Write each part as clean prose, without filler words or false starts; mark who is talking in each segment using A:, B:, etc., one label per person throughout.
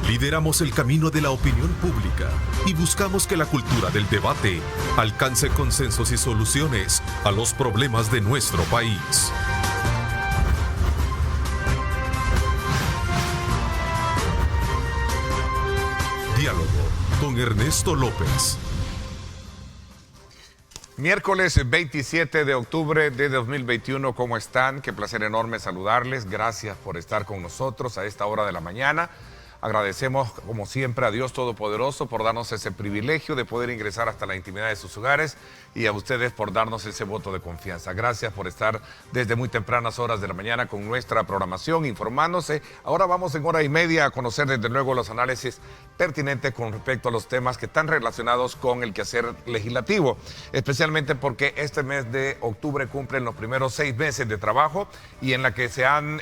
A: Lideramos el camino de la opinión pública y buscamos que la cultura del debate alcance consensos y soluciones a los problemas de nuestro país. Diálogo con Ernesto López.
B: Miércoles 27 de octubre de 2021, ¿cómo están? Qué placer enorme saludarles. Gracias por estar con nosotros a esta hora de la mañana. Agradecemos, como siempre, a Dios Todopoderoso por darnos ese privilegio de poder ingresar hasta la intimidad de sus hogares y a ustedes por darnos ese voto de confianza. Gracias por estar desde muy tempranas horas de la mañana con nuestra programación, informándose. Ahora vamos en hora y media a conocer desde luego los análisis pertinentes con respecto a los temas que están relacionados con el quehacer legislativo, especialmente porque este mes de octubre cumplen los primeros 6 meses de trabajo y en la que se han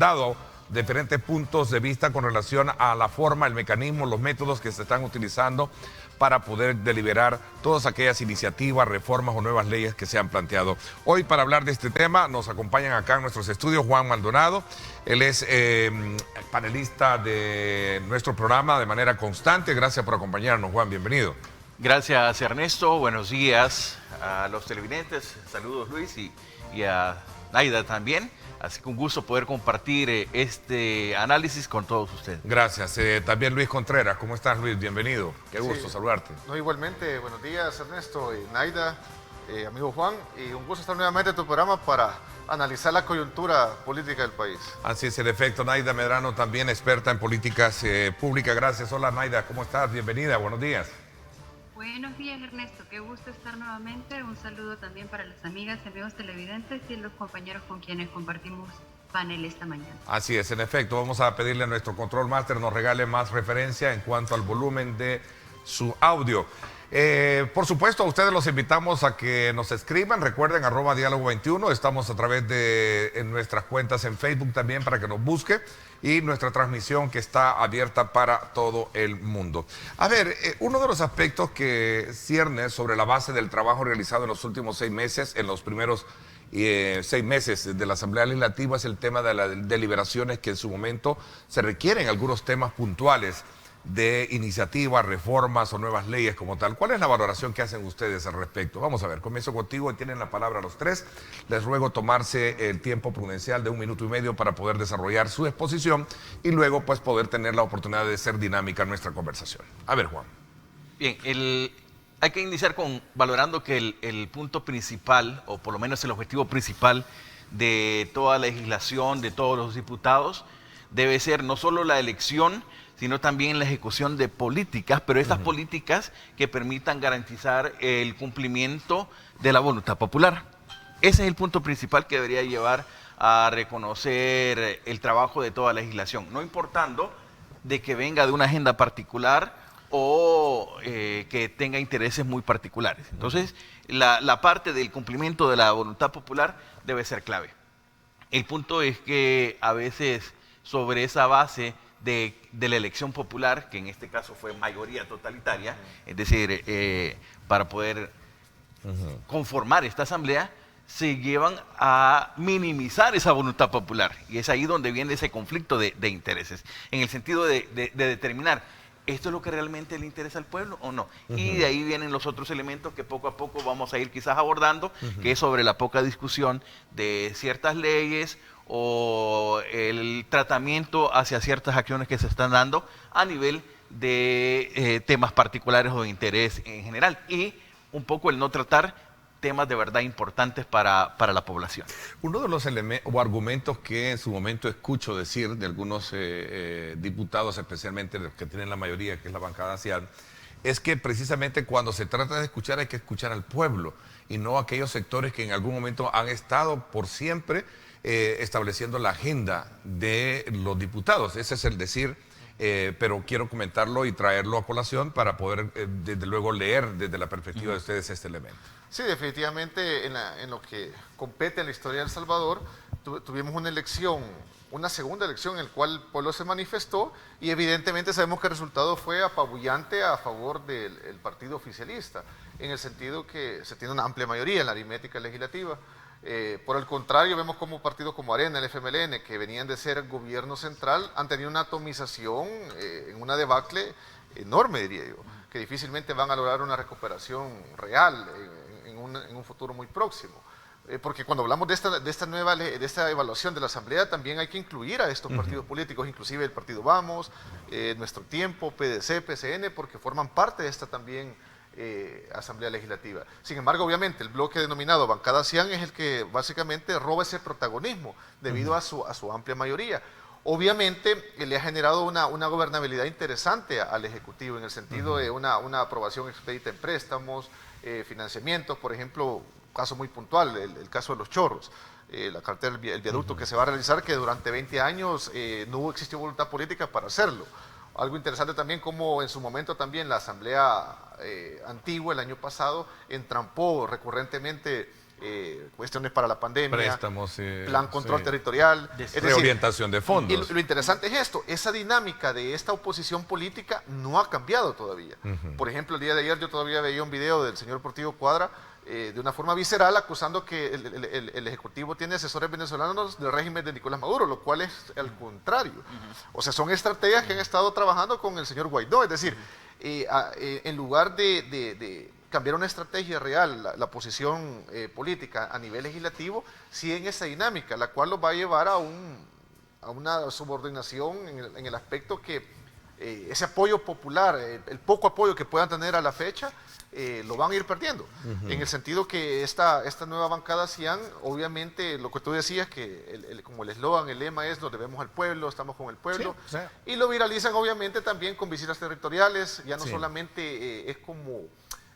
B: dado diferentes puntos de vista con relación a la forma, el mecanismo, los métodos que se están utilizando para poder deliberar todas aquellas iniciativas, reformas o nuevas leyes que se han planteado. Hoy, para hablar de este tema, nos acompañan acá en nuestros estudios Juan Maldonado. Él es panelista de nuestro programa de manera constante. Gracias por acompañarnos, Juan. Bienvenido.
C: Gracias, Ernesto. Buenos días a los televidentes. Saludos, Luis, y a Naida también. Así que un gusto poder compartir este análisis con todos ustedes. Gracias.
B: También Luis Contreras. ¿Cómo estás, Luis? Bienvenido. Qué gusto saludarte.
D: No, igualmente. Buenos días, Ernesto, Naida, amigo Juan. Y un gusto estar nuevamente en tu programa para analizar la coyuntura política del país.
B: Así es, en efecto. Naida Medrano, también experta en políticas públicas. Gracias. Hola, Naida. ¿Cómo estás? Bienvenida. Buenos días.
E: Buenos días, Ernesto. Qué gusto estar nuevamente. Un saludo también para las amigas y amigos televidentes y los compañeros con quienes compartimos panel esta mañana.
B: Así es, en efecto. Vamos a pedirle a nuestro control master nos regale más referencia en cuanto al volumen de su audio. Por supuesto, a ustedes los invitamos a que nos escriban. Recuerden, @diálogo21. Estamos a través de en nuestras cuentas en Facebook también para que nos busque. Y nuestra transmisión que está abierta para todo el mundo. A ver, uno de los aspectos que cierne sobre la base del trabajo realizado en los últimos 6 meses, en los primeros 6 meses de la Asamblea Legislativa, es el tema de las deliberaciones que en su momento se requieren algunos temas puntuales de iniciativas, reformas o nuevas leyes como tal. ¿Cuál es la valoración que hacen ustedes al respecto? Vamos a ver, comienzo contigo y tienen la palabra los tres. Les ruego tomarse el tiempo prudencial de 1 minuto y medio para poder desarrollar su exposición y luego pues poder tener la oportunidad de ser dinámica en nuestra conversación. A ver, Juan.
C: Bien, hay que iniciar valorando que el punto principal, o por lo menos el objetivo principal de toda legislación, de todos los diputados, debe ser no solo la elección, sino también la ejecución de políticas, pero estas políticas que permitan garantizar el cumplimiento de la voluntad popular. Ese es el punto principal que debería llevar a reconocer el trabajo de toda legislación, no importando de que venga de una agenda particular o que tenga intereses muy particulares. Entonces, la parte del cumplimiento de la voluntad popular debe ser clave. El punto es que a veces sobre esa base de la elección popular, que en este caso fue mayoría totalitaria, es decir, para poder conformar esta asamblea, se llevan a minimizar esa voluntad popular. Y es ahí donde viene ese conflicto de intereses, en el sentido de determinar, ¿esto es lo que realmente le interesa al pueblo o no? Y de ahí vienen los otros elementos que poco a poco vamos a ir quizás abordando, que es sobre la poca discusión de ciertas leyes o el tratamiento hacia ciertas acciones que se están dando a nivel de temas particulares o de interés en general, y un poco el no tratar temas de verdad importantes para la población.
B: Uno de los argumentos que en su momento escucho decir de algunos diputados, especialmente los que tienen la mayoría, que es la bancada ASEAN, es que precisamente cuando se trata de escuchar hay que escuchar al pueblo y no a aquellos sectores que en algún momento han estado por siempre estableciendo la agenda de los diputados. Ese es el decir, pero quiero comentarlo y traerlo a colación para poder, desde luego, leer desde la perspectiva de ustedes este elemento.
D: Sí, definitivamente en lo que compete a la historia de El Salvador, tuvimos una elección, una segunda elección en la cual el pueblo se manifestó y evidentemente sabemos que el resultado fue apabullante a favor del partido oficialista, en el sentido que se tiene una amplia mayoría en la aritmética legislativa. Por el contrario, vemos como partidos como Arena, el FMLN, que venían de ser gobierno central, han tenido una atomización en una debacle enorme, diría yo, que difícilmente van a lograr una recuperación real en un futuro muy próximo. Porque cuando hablamos de esta evaluación de la Asamblea, también hay que incluir a estos partidos políticos, inclusive el Partido Vamos, Nuestro Tiempo, PDC, PCN, porque forman parte de esta también Asamblea Legislativa. Sin embargo, obviamente, el bloque denominado Bancada Cian es el que básicamente roba ese protagonismo debido a su amplia mayoría. Obviamente, le ha generado una gobernabilidad interesante al Ejecutivo en el sentido de una aprobación expedita en préstamos, financiamientos, por ejemplo, caso muy puntual, el caso de los chorros. La carretera, el viaducto que se va a realizar, que durante 20 años no existió voluntad política para hacerlo. Algo interesante también como en su momento también la Asamblea antigua el año pasado entrampó recurrentemente cuestiones para la pandemia,
B: préstamos,
D: plan control territorial,
B: reorientación de fondos.
D: Y lo interesante es esto, esa dinámica de esta oposición política no ha cambiado todavía. Por ejemplo, el día de ayer yo todavía veía un video del señor Portillo Cuadra de una forma visceral acusando que el Ejecutivo tiene asesores venezolanos del régimen de Nicolás Maduro, lo cual es al contrario. O sea, son estrategias que han estado trabajando con el señor Guaidó, es decir, en lugar de cambiar una estrategia real, la posición política a nivel legislativo, sí en esa dinámica, la cual los va a llevar a una subordinación en el aspecto que ese apoyo popular, el poco apoyo que puedan tener a la fecha, lo van a ir perdiendo. En el sentido que esta nueva bancada Cian, obviamente, lo que tú decías, que como el eslogan, el lema es, nos debemos al pueblo, estamos con el pueblo,
B: sí.
D: Y lo viralizan obviamente también con visitas territoriales, ya no solamente es como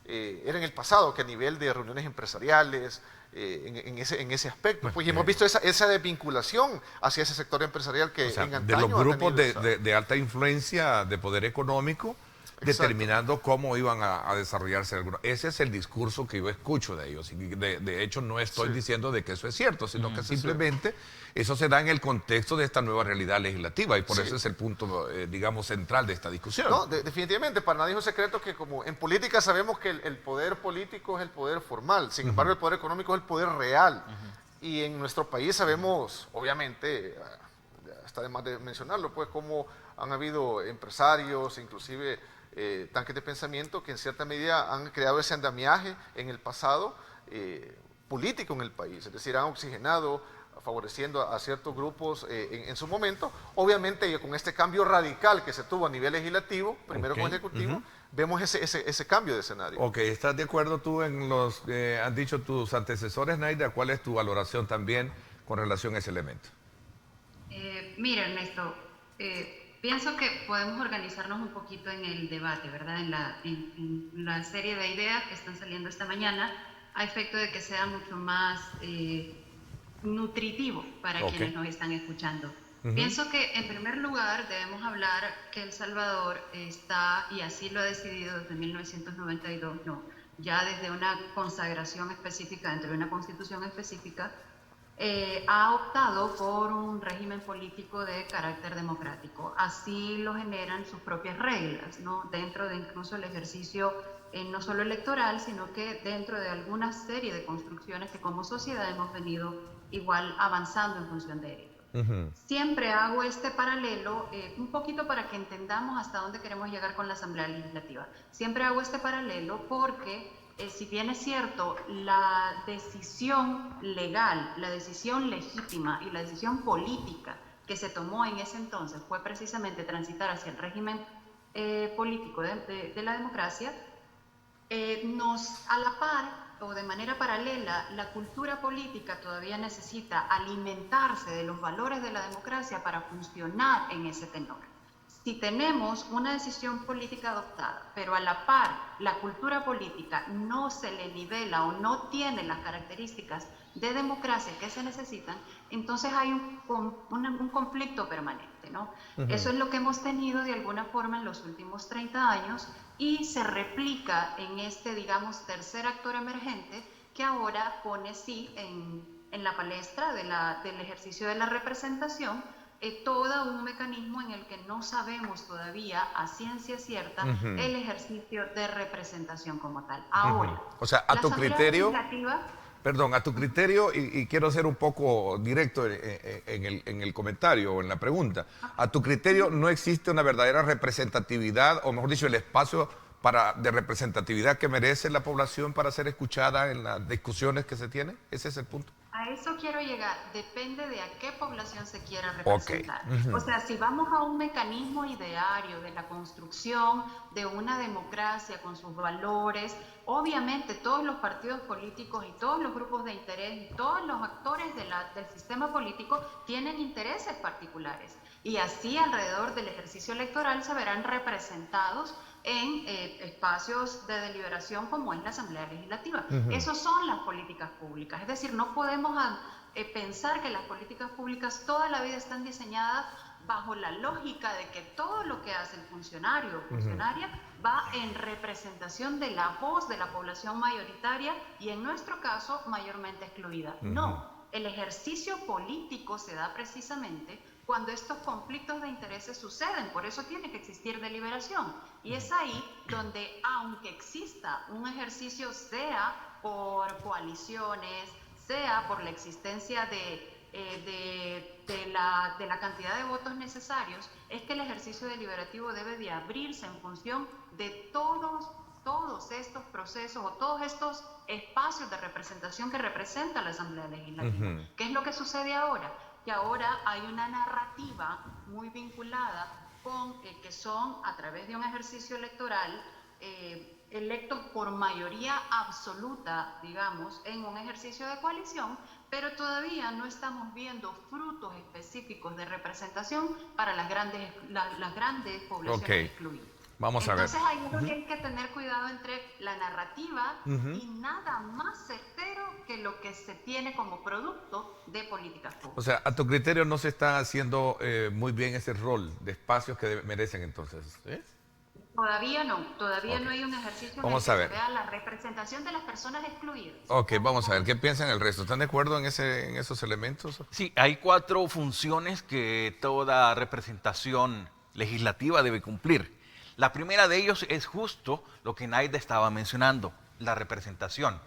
D: era en el pasado, que a nivel de reuniones empresariales, en ese aspecto, pues hemos visto esa desvinculación hacia ese sector empresarial que en antaño
B: de los grupos
D: ha tenido
B: de alta influencia de poder económico, determinando cómo iban a desarrollarse algunos. Ese es el discurso que yo escucho de ellos. Y de hecho, no estoy diciendo de que eso es cierto, sino que simplemente eso se da en el contexto de esta nueva realidad legislativa y por eso es el punto, digamos, central de esta discusión.
D: No, definitivamente, para nadie es un secreto que como en política sabemos que el poder político es el poder formal, sin embargo el poder económico es el poder real. Y en nuestro país sabemos, obviamente, está de más de mencionarlo, pues cómo han habido empresarios, inclusive tanques de pensamiento que en cierta medida han creado ese andamiaje en el pasado político en el país, es decir, han oxigenado, favoreciendo a ciertos grupos en su momento. Obviamente con este cambio radical que se tuvo a nivel legislativo, primero con el Ejecutivo, vemos ese cambio de escenario.
B: Ok, ¿estás de acuerdo tú en los que han dicho tus antecesores, Naida? ¿Cuál es tu valoración también con relación a ese elemento?
E: Mira, Ernesto, pienso que podemos organizarnos un poquito en el debate, ¿verdad? En la serie de ideas que están saliendo esta mañana, a efecto de que sea mucho más nutritivo para quienes nos están escuchando. Pienso que en primer lugar debemos hablar que El Salvador está, y así lo ha decidido desde 1992, ya desde una consagración específica, dentro de una constitución específica, ha optado por un régimen político de carácter democrático. Así lo generan sus propias reglas, ¿no? Dentro de incluso el ejercicio no solo electoral, sino que dentro de alguna serie de construcciones que como sociedad hemos venido igual avanzando en función de ello. Siempre hago este paralelo, un poquito para que entendamos hasta dónde queremos llegar con la Asamblea Legislativa. Siempre hago este paralelo porque si bien es cierto, la decisión legal, la decisión legítima y la decisión política que se tomó en ese entonces fue precisamente transitar hacia el régimen político de la democracia, a la par o de manera paralela, la cultura política todavía necesita alimentarse de los valores de la democracia para funcionar en ese tenor. Si tenemos una decisión política adoptada, pero a la par la cultura política no se le nivela o no tiene las características de democracia que se necesitan, entonces hay un conflicto permanente, ¿no? Eso es lo que hemos tenido de alguna forma en los últimos 30 años y se replica en este, digamos, tercer actor emergente que ahora pone en la palestra del ejercicio de la representación todo un mecanismo en el que no sabemos todavía a ciencia cierta el ejercicio de representación como tal. Ahora,
B: o sea, a tu criterio, Perdón, a tu criterio, y quiero ser un poco directo en el comentario o en la pregunta, a tu criterio no existe una verdadera representatividad, o mejor dicho, el espacio de representatividad que merece la población para ser escuchada en las discusiones que se tienen. Ese es el punto.
E: A eso quiero llegar. Depende de a qué población se quiera representar.
B: Okay.
E: O sea, si vamos a un mecanismo ideario de la construcción de una democracia con sus valores, obviamente todos los partidos políticos y todos los grupos de interés y todos los actores del sistema político tienen intereses particulares. Y así alrededor del ejercicio electoral se verán representados en espacios de deliberación como es la Asamblea Legislativa. Esas son las políticas públicas. Es decir, no podemos pensar que las políticas públicas toda la vida están diseñadas bajo la lógica de que todo lo que hace el funcionario o funcionaria va en representación de la voz de la población mayoritaria y en nuestro caso mayormente excluida. No, el ejercicio político se da precisamente cuando estos conflictos de intereses suceden, por eso tiene que existir deliberación. Y es ahí donde, aunque exista un ejercicio, sea por coaliciones, sea por la existencia de la cantidad de votos necesarios, es que el ejercicio deliberativo debe de abrirse en función de todos estos procesos o todos estos espacios de representación que representa la Asamblea Legislativa. ¿Qué es lo que sucede ahora? Que ahora hay una narrativa muy vinculada con que son, a través de un ejercicio electoral, electos por mayoría absoluta, digamos, en un ejercicio de coalición, pero todavía no estamos viendo frutos específicos de representación para las grandes poblaciones excluidas.
B: Vamos a ver.
E: Entonces ahí es donde hay que tener cuidado entre la narrativa y nada más certero que lo que se tiene como producto de políticas públicas.
B: O sea, a tu criterio no se está haciendo muy bien ese rol de espacios que merecen entonces. ¿Sí?
E: Todavía no hay un ejercicio en el que se vea la representación de las personas excluidas.
B: Ok, vamos a ver, ¿qué piensan el resto? ¿Están de acuerdo en esos elementos?
C: Sí, hay 4 funciones que toda representación legislativa debe cumplir. La primera de ellos es justo lo que Naida estaba mencionando, la representación.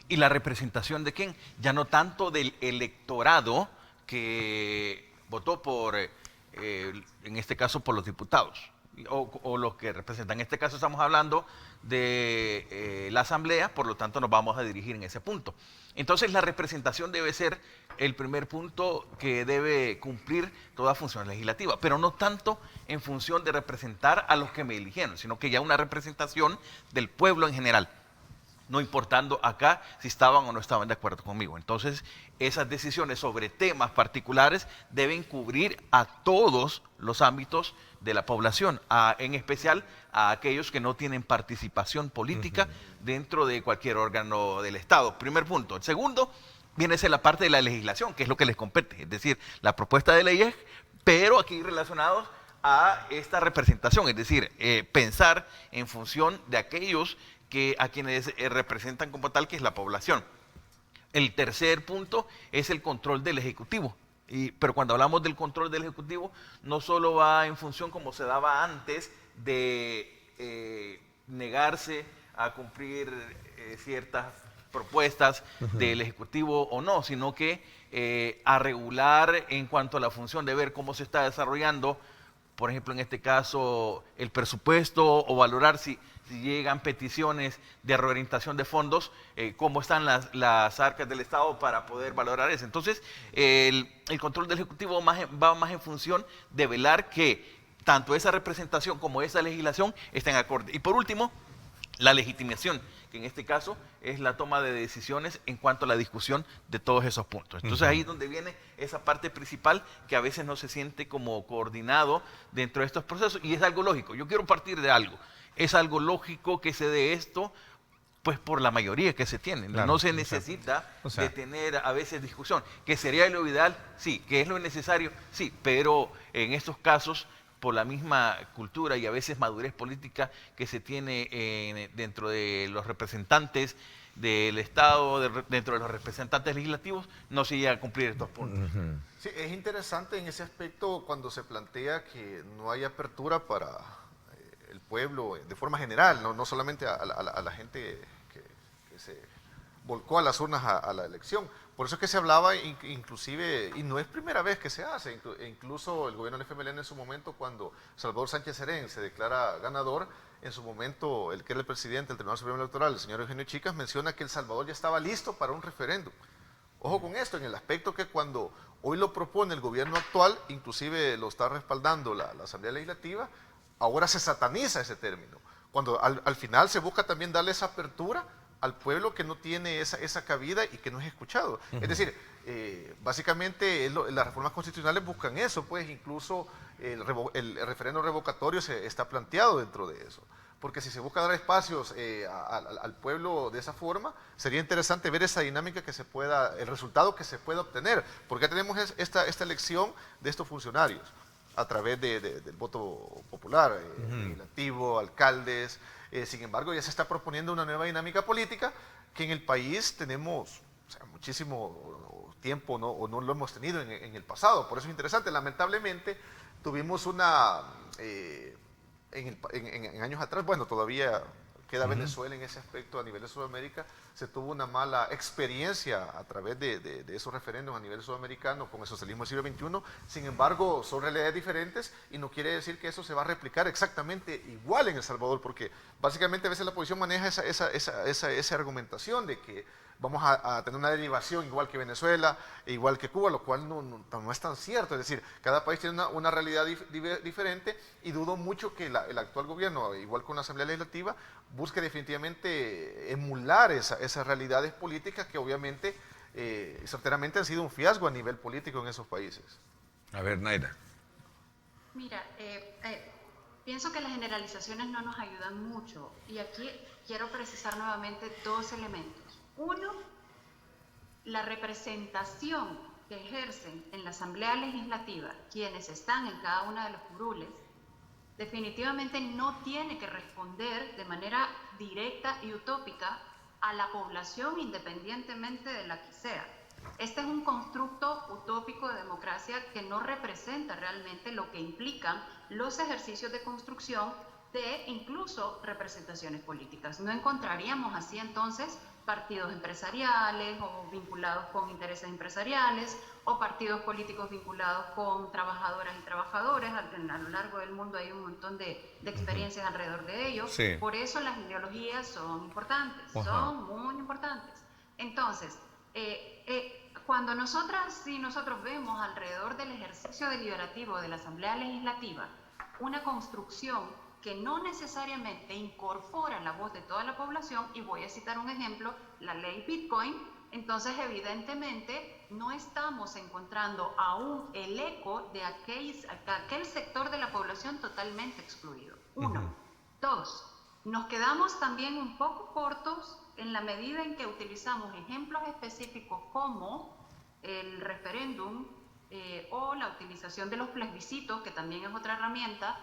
C: ¿Y la representación de quién? Ya no tanto del electorado que votó por, en este caso, por los diputados o los que representan. En este caso estamos hablando de la Asamblea, por lo tanto nos vamos a dirigir en ese punto. Entonces la representación debe ser el primer punto que debe cumplir toda función legislativa, pero no tanto en función de representar a los que me eligieron, sino que ya una representación del pueblo en general, no importando acá si estaban o no estaban de acuerdo conmigo. Entonces esas decisiones sobre temas particulares deben cubrir a todos los ámbitos de la población, en especial a aquellos que no tienen participación política dentro de cualquier órgano del Estado. Primer punto. El segundo viene a ser la parte de la legislación, que es lo que les compete, es decir, la propuesta de leyes, pero aquí relacionados a esta representación, es decir, pensar en función de aquellos a quienes representan como tal, que es la población. El tercer punto es el control del Ejecutivo. Pero cuando hablamos del control del Ejecutivo, no solo va en función como se daba antes de negarse a cumplir ciertas propuestas del Ejecutivo o no, sino que a regular en cuanto a la función de ver cómo se está desarrollando, por ejemplo, en este caso, el presupuesto, o valorar si llegan peticiones de reorientación de fondos, cómo están las arcas del Estado para poder valorar eso. Entonces, el control del Ejecutivo va más en función de velar que tanto esa representación como esa legislación estén acorde. Y por último, la legitimación, que en este caso es la toma de decisiones en cuanto a la discusión de todos esos puntos. Entonces ahí es donde viene esa parte principal que a veces no se siente como coordinado dentro de estos procesos, y es algo lógico. Yo quiero partir de algo. Es algo lógico que se dé esto, pues por la mayoría que se tiene. Claro, no se necesita de tener a veces discusión. ¿Que sería lo ideal? Sí. ¿Que es lo necesario? Sí. Pero en estos casos, por la misma cultura y a veces madurez política que se tiene dentro de los representantes del Estado, dentro de los representantes legislativos, no se llega a cumplir estos puntos.
D: Sí, es interesante en ese aspecto cuando se plantea que no hay apertura para el pueblo de forma general, no solamente a la gente que se volcó a las urnas a la elección. Por eso es que se hablaba inclusive, y no es primera vez que se hace, incluso el gobierno del FMLN en su momento, cuando Salvador Sánchez Serén se declara ganador, en su momento el que era el presidente del Tribunal Supremo Electoral, el señor Eugenio Chicas, menciona que El Salvador ya estaba listo para un referéndum. Ojo con esto, en el aspecto que cuando hoy lo propone el gobierno actual, inclusive lo está respaldando la Asamblea Legislativa, ahora se sataniza ese término. Cuando al final se busca también darle esa apertura al pueblo que no tiene esa cabida y que no es escuchado. Es decir, básicamente las reformas constitucionales buscan eso, pues incluso el referéndum revocatorio está planteado dentro de eso. Porque si se busca dar espacios al pueblo de esa forma, sería interesante ver esa dinámica el resultado que se pueda obtener. Porque tenemos esta elección de estos funcionarios a través del voto popular, legislativo, alcaldes. Sin embargo, ya se está proponiendo una nueva dinámica política que en el país tenemos muchísimo tiempo o no lo hemos tenido en el pasado. Por eso es interesante. Lamentablemente, tuvimos en años atrás, bueno, todavía queda Venezuela en ese aspecto a nivel de Sudamérica, se tuvo una mala experiencia a través de esos referéndums a nivel sudamericano con el socialismo del siglo XXI. Sin embargo, son realidades diferentes y no quiere decir que eso se va a replicar exactamente igual en El Salvador, porque básicamente a veces la oposición maneja esa argumentación de que vamos a tener una derivación igual que Venezuela, e igual que Cuba, lo cual no es tan cierto. Es decir, cada país tiene una realidad diferente y dudo mucho que el actual gobierno, igual con la Asamblea Legislativa, busque definitivamente emular esas realidades políticas que obviamente, certeramente han sido un fiasco a nivel político en esos países.
B: A ver, Naira.
E: Mira, pienso que las generalizaciones no nos ayudan mucho y aquí quiero precisar nuevamente dos elementos. Uno, la representación que ejercen en la Asamblea Legislativa quienes están en cada una de los curules definitivamente no tiene que responder de manera directa y utópica a la población independientemente de la que sea. Este es un constructo utópico de democracia que no representa realmente lo que implican los ejercicios de construcción de incluso representaciones políticas. No encontraríamos así entonces partidos empresariales o vinculados con intereses empresariales o partidos políticos vinculados con trabajadoras y trabajadores. A lo largo del mundo hay un montón de experiencias alrededor de ello.
B: Sí.
E: Por eso las ideologías son importantes, son muy importantes. Entonces, cuando nosotras y nosotros vemos alrededor del ejercicio deliberativo de la Asamblea Legislativa una construcción que no necesariamente incorpora la voz de toda la población, y voy a citar un ejemplo, la ley Bitcoin, entonces evidentemente no estamos encontrando aún el eco de aquel sector de la población totalmente excluido. Uno. Dos, nos quedamos también un poco cortos en la medida en que utilizamos ejemplos específicos como el referéndum o la utilización de los plebiscitos, que también es otra herramienta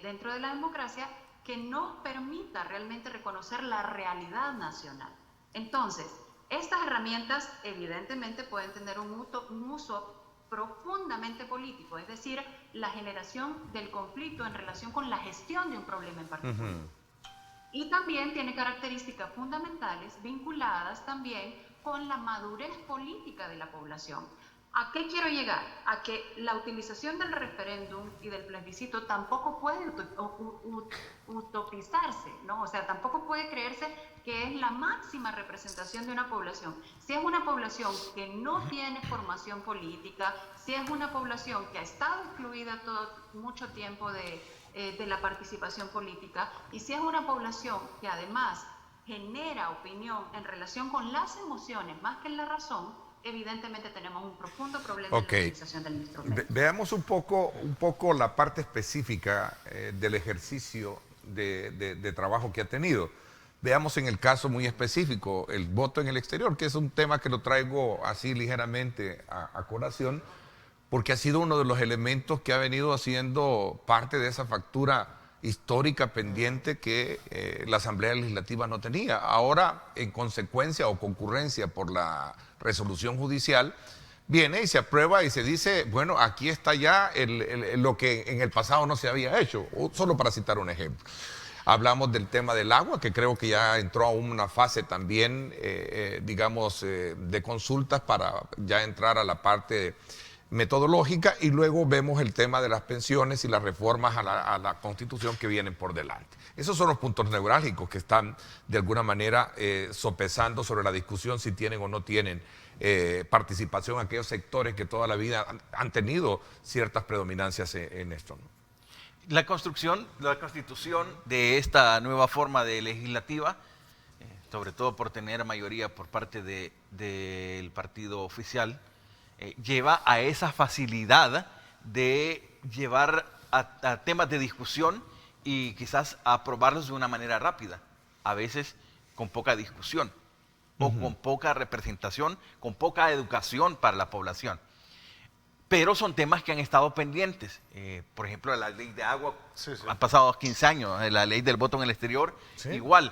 E: dentro de la democracia, que nos permita realmente reconocer la realidad nacional. Entonces, estas herramientas evidentemente pueden tener un uso profundamente político, es decir, la generación del conflicto en relación con la gestión de un problema en particular. Y también tiene características fundamentales vinculadas también con la madurez política de la población. ¿A qué quiero llegar? A que la utilización del referéndum y del plebiscito tampoco puede utopizarse, ¿no? O sea, tampoco puede creerse que es la máxima representación de una población. Si es una población que no tiene formación política, si es una población que ha estado excluida mucho tiempo de la participación política, y si es una población que además genera opinión en relación con las emociones más que en la razón, evidentemente tenemos un profundo problema en la utilización del instrumento.
B: Veamos un poco la parte específica del ejercicio de trabajo que ha tenido. Veamos en el caso muy específico, el voto en el exterior, que es un tema que lo traigo así ligeramente a colación, porque ha sido uno de los elementos que ha venido haciendo parte de esa factura histórica pendiente que la Asamblea Legislativa no tenía. Ahora, en consecuencia o concurrencia por la resolución judicial, viene y se aprueba y se dice, bueno, aquí está ya lo que en el pasado no se había hecho, solo para citar un ejemplo. Hablamos del tema del agua, que creo que ya entró a una fase también, digamos, de consultas para ya entrar a la parte metodológica, y luego vemos el tema de las pensiones y las reformas a la Constitución que vienen por delante. Esos son los puntos neurálgicos que están de alguna manera sopesando sobre la discusión si tienen o no tienen participación aquellos sectores que toda la vida han tenido ciertas predominancias en esto, ¿no?
C: La constitución de esta nueva forma de legislativa, sobre todo por tener mayoría por parte del partido oficial, lleva a esa facilidad de llevar a temas de discusión y quizás aprobarlos de una manera rápida, a veces con poca discusión o con poca representación, con poca educación para la población. Pero son temas que han estado pendientes. Por ejemplo, la ley de agua, han pasado 15 años, la ley del voto en el exterior, igual.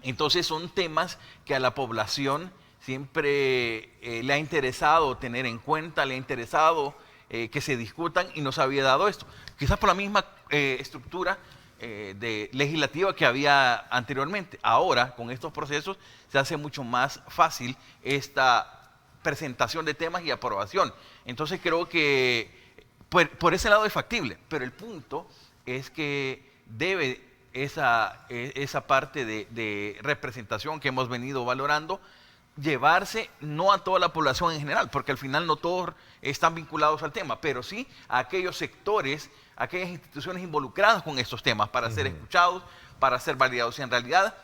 C: Entonces son temas que a la población siempre le ha interesado tener en cuenta, le ha interesado que se discutan, y no se había dado esto. Quizás por la misma estructura legislativa que había anteriormente. Ahora, con estos procesos, se hace mucho más fácil esta presentación de temas y aprobación. Entonces creo que por ese lado es factible, pero el punto es que debe esa parte de representación que hemos venido valorando llevarse no a toda la población en general, porque al final no todos están vinculados al tema, pero sí a aquellos sectores, a aquellas instituciones involucradas con estos temas para ser escuchados, para ser validados. En realidad,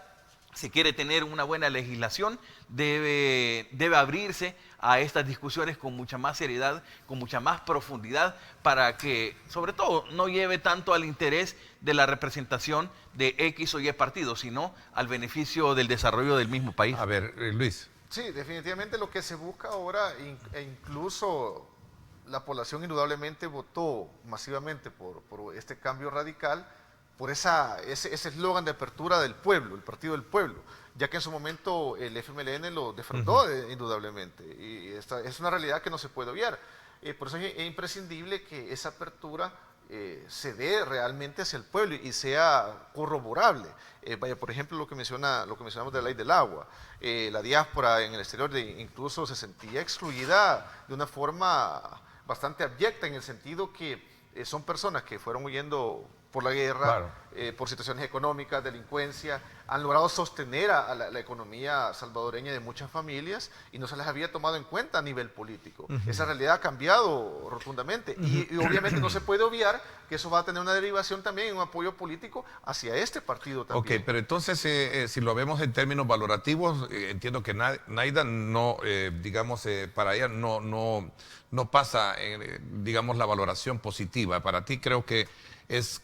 C: si quiere tener una buena legislación, debe abrirse a estas discusiones con mucha más seriedad, con mucha más profundidad, para que, sobre todo, no lleve tanto al interés de la representación de X o Y partido, sino al beneficio del desarrollo del mismo país.
B: A ver, Luis.
D: Sí, definitivamente lo que se busca ahora, e incluso la población indudablemente votó masivamente por este cambio radical, por ese eslogan de apertura del pueblo, el partido del pueblo, ya que en su momento el FMLN lo defraudó indudablemente, y esta es una realidad que no se puede obviar. Por eso es imprescindible que esa apertura se dé realmente hacia el pueblo y sea corroborable. Vaya, por ejemplo, lo que mencionamos de la ley del agua. La diáspora en el exterior incluso se sentía excluida de una forma bastante abyecta, en el sentido que son personas que fueron huyendo por la guerra, por situaciones económicas, delincuencia, han logrado sostener a la economía salvadoreña de muchas familias, y no se les había tomado en cuenta a nivel político. Esa realidad ha cambiado rotundamente, y obviamente no se puede obviar que eso va a tener una derivación también en un apoyo político hacia este partido también.
B: Ok, pero entonces si lo vemos en términos valorativos, entiendo que Naida no, digamos, para ella no pasa, digamos, la valoración positiva. Para ti creo que es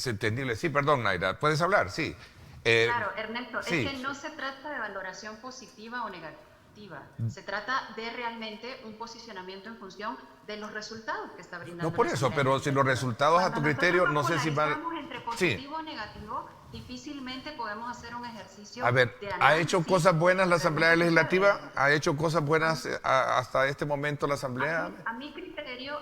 B: entendible. Sí, perdón, Naida, ¿puedes hablar? Sí.
E: Claro, Ernesto,
B: sí.
E: Es que no se trata de valoración positiva o negativa. Se trata de realmente un posicionamiento en función de los resultados que está brindando.
B: No por eso, pero si los resultados a tu criterio, no sé si van...
E: entre positivo o negativo, difícilmente podemos hacer un ejercicio.
B: A ver, ¿ha hecho cosas buenas la Asamblea Legislativa? ¿Ha hecho cosas buenas hasta este momento la Asamblea?
E: A mi criterio,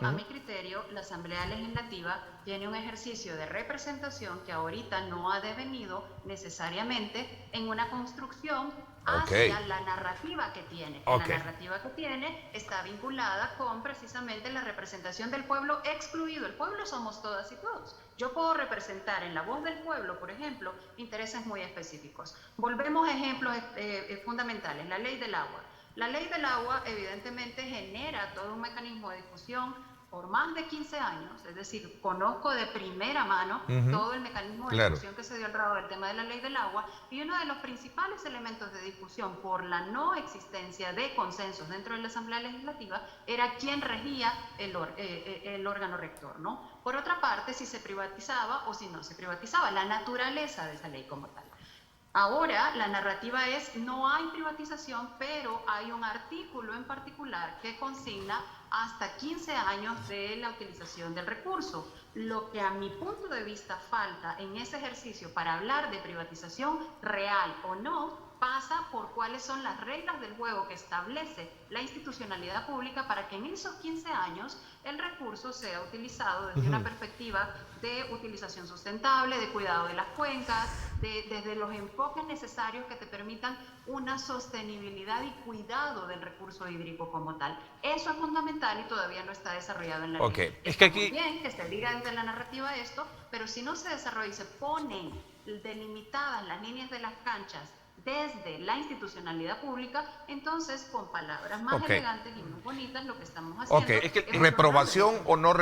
E: la Asamblea Legislativa tiene un ejercicio de representación que ahorita no ha devenido necesariamente en una construcción hacia la narrativa que tiene. La narrativa que tiene está vinculada con precisamente la representación del pueblo excluido. El pueblo somos todas y todos. Yo puedo representar en la voz del pueblo, por ejemplo, intereses muy específicos. Volvemos a ejemplos fundamentales. La ley del agua. La ley del agua evidentemente genera todo un mecanismo de discusión por más de 15 años, es decir, conozco de primera mano todo el mecanismo de discusión que se dio alrededor del tema de la ley del agua, y uno de los principales elementos de discusión por la no existencia de consensos dentro de la Asamblea Legislativa era quién regía el órgano rector, ¿no? Por otra parte, si se privatizaba o si no se privatizaba, la naturaleza de esa ley como tal. Ahora la narrativa es no hay privatización, pero hay un artículo en particular que consigna hasta 15 años de la utilización del recurso. Lo que a mi punto de vista falta en ese ejercicio para hablar de privatización real o no pasa por cuáles son las reglas del juego que establece la institucionalidad pública para que en esos 15 años el recurso sea utilizado desde una perspectiva de utilización sustentable, de cuidado de las cuencas, desde los enfoques necesarios que te permitan una sostenibilidad y cuidado del recurso hídrico como tal. Eso es fundamental y todavía no está desarrollado en la ley.
C: Es que aquí...
E: Muy bien que se diga desde la narrativa esto, pero si no se desarrolla y se ponen delimitadas las líneas de las canchas desde la institucionalidad pública, entonces con palabras más elegantes y más bonitas lo que estamos haciendo
B: es que reprobación o no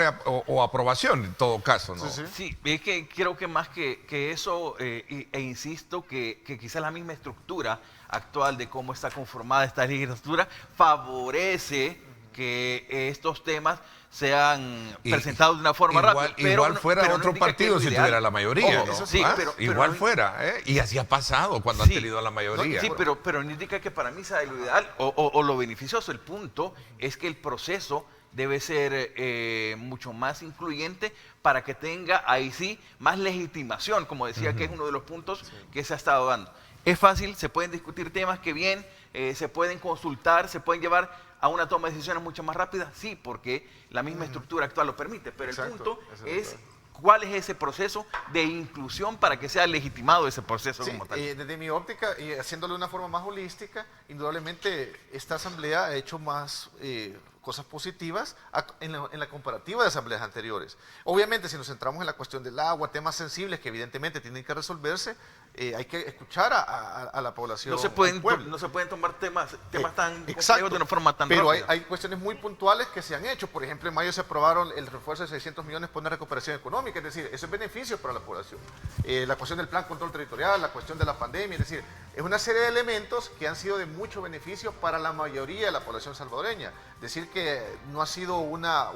B: o aprobación en todo caso, ¿no?
C: Sí, es que creo que más que eso, e insisto que quizás la misma estructura actual de cómo está conformada esta legislatura favorece que estos temas sean presentados de una forma rápida.
B: Igual fuera otro partido si tuviera la mayoría, ¿no?
C: Sí,
B: igual fuera, ¿eh? Y así ha pasado cuando han tenido la mayoría.
C: Sí, pero no indica que para mí sea lo ideal o lo beneficioso. El punto es que el proceso debe ser mucho más incluyente para que tenga ahí sí más legitimación, como decía, que es uno de los puntos que se ha estado dando. Es fácil, se pueden discutir temas que bien, se pueden consultar, se pueden llevar a una toma de decisiones mucho más rápida, sí, porque la misma estructura actual lo permite, pero el punto es cuál es ese proceso de inclusión para que sea legitimado ese proceso como tal.
D: Desde mi óptica, y haciéndolo de una forma más holística, indudablemente esta asamblea ha hecho más cosas positivas en la comparativa de asambleas anteriores. Obviamente, si nos centramos en la cuestión del agua, temas sensibles que evidentemente tienen que resolverse, hay que escuchar a la población.
C: No se pueden tomar temas tan complejos de una forma tan
D: rápida.
C: Pero
D: hay cuestiones muy puntuales que se han hecho. Por ejemplo, en mayo se aprobaron el refuerzo de 600 millones por una recuperación económica, es decir, eso es beneficio para la población. La cuestión del plan control territorial, la cuestión de la pandemia, es decir, es una serie de elementos que han sido de mucho beneficio para la mayoría de la población salvadoreña. Decir que no ha sido una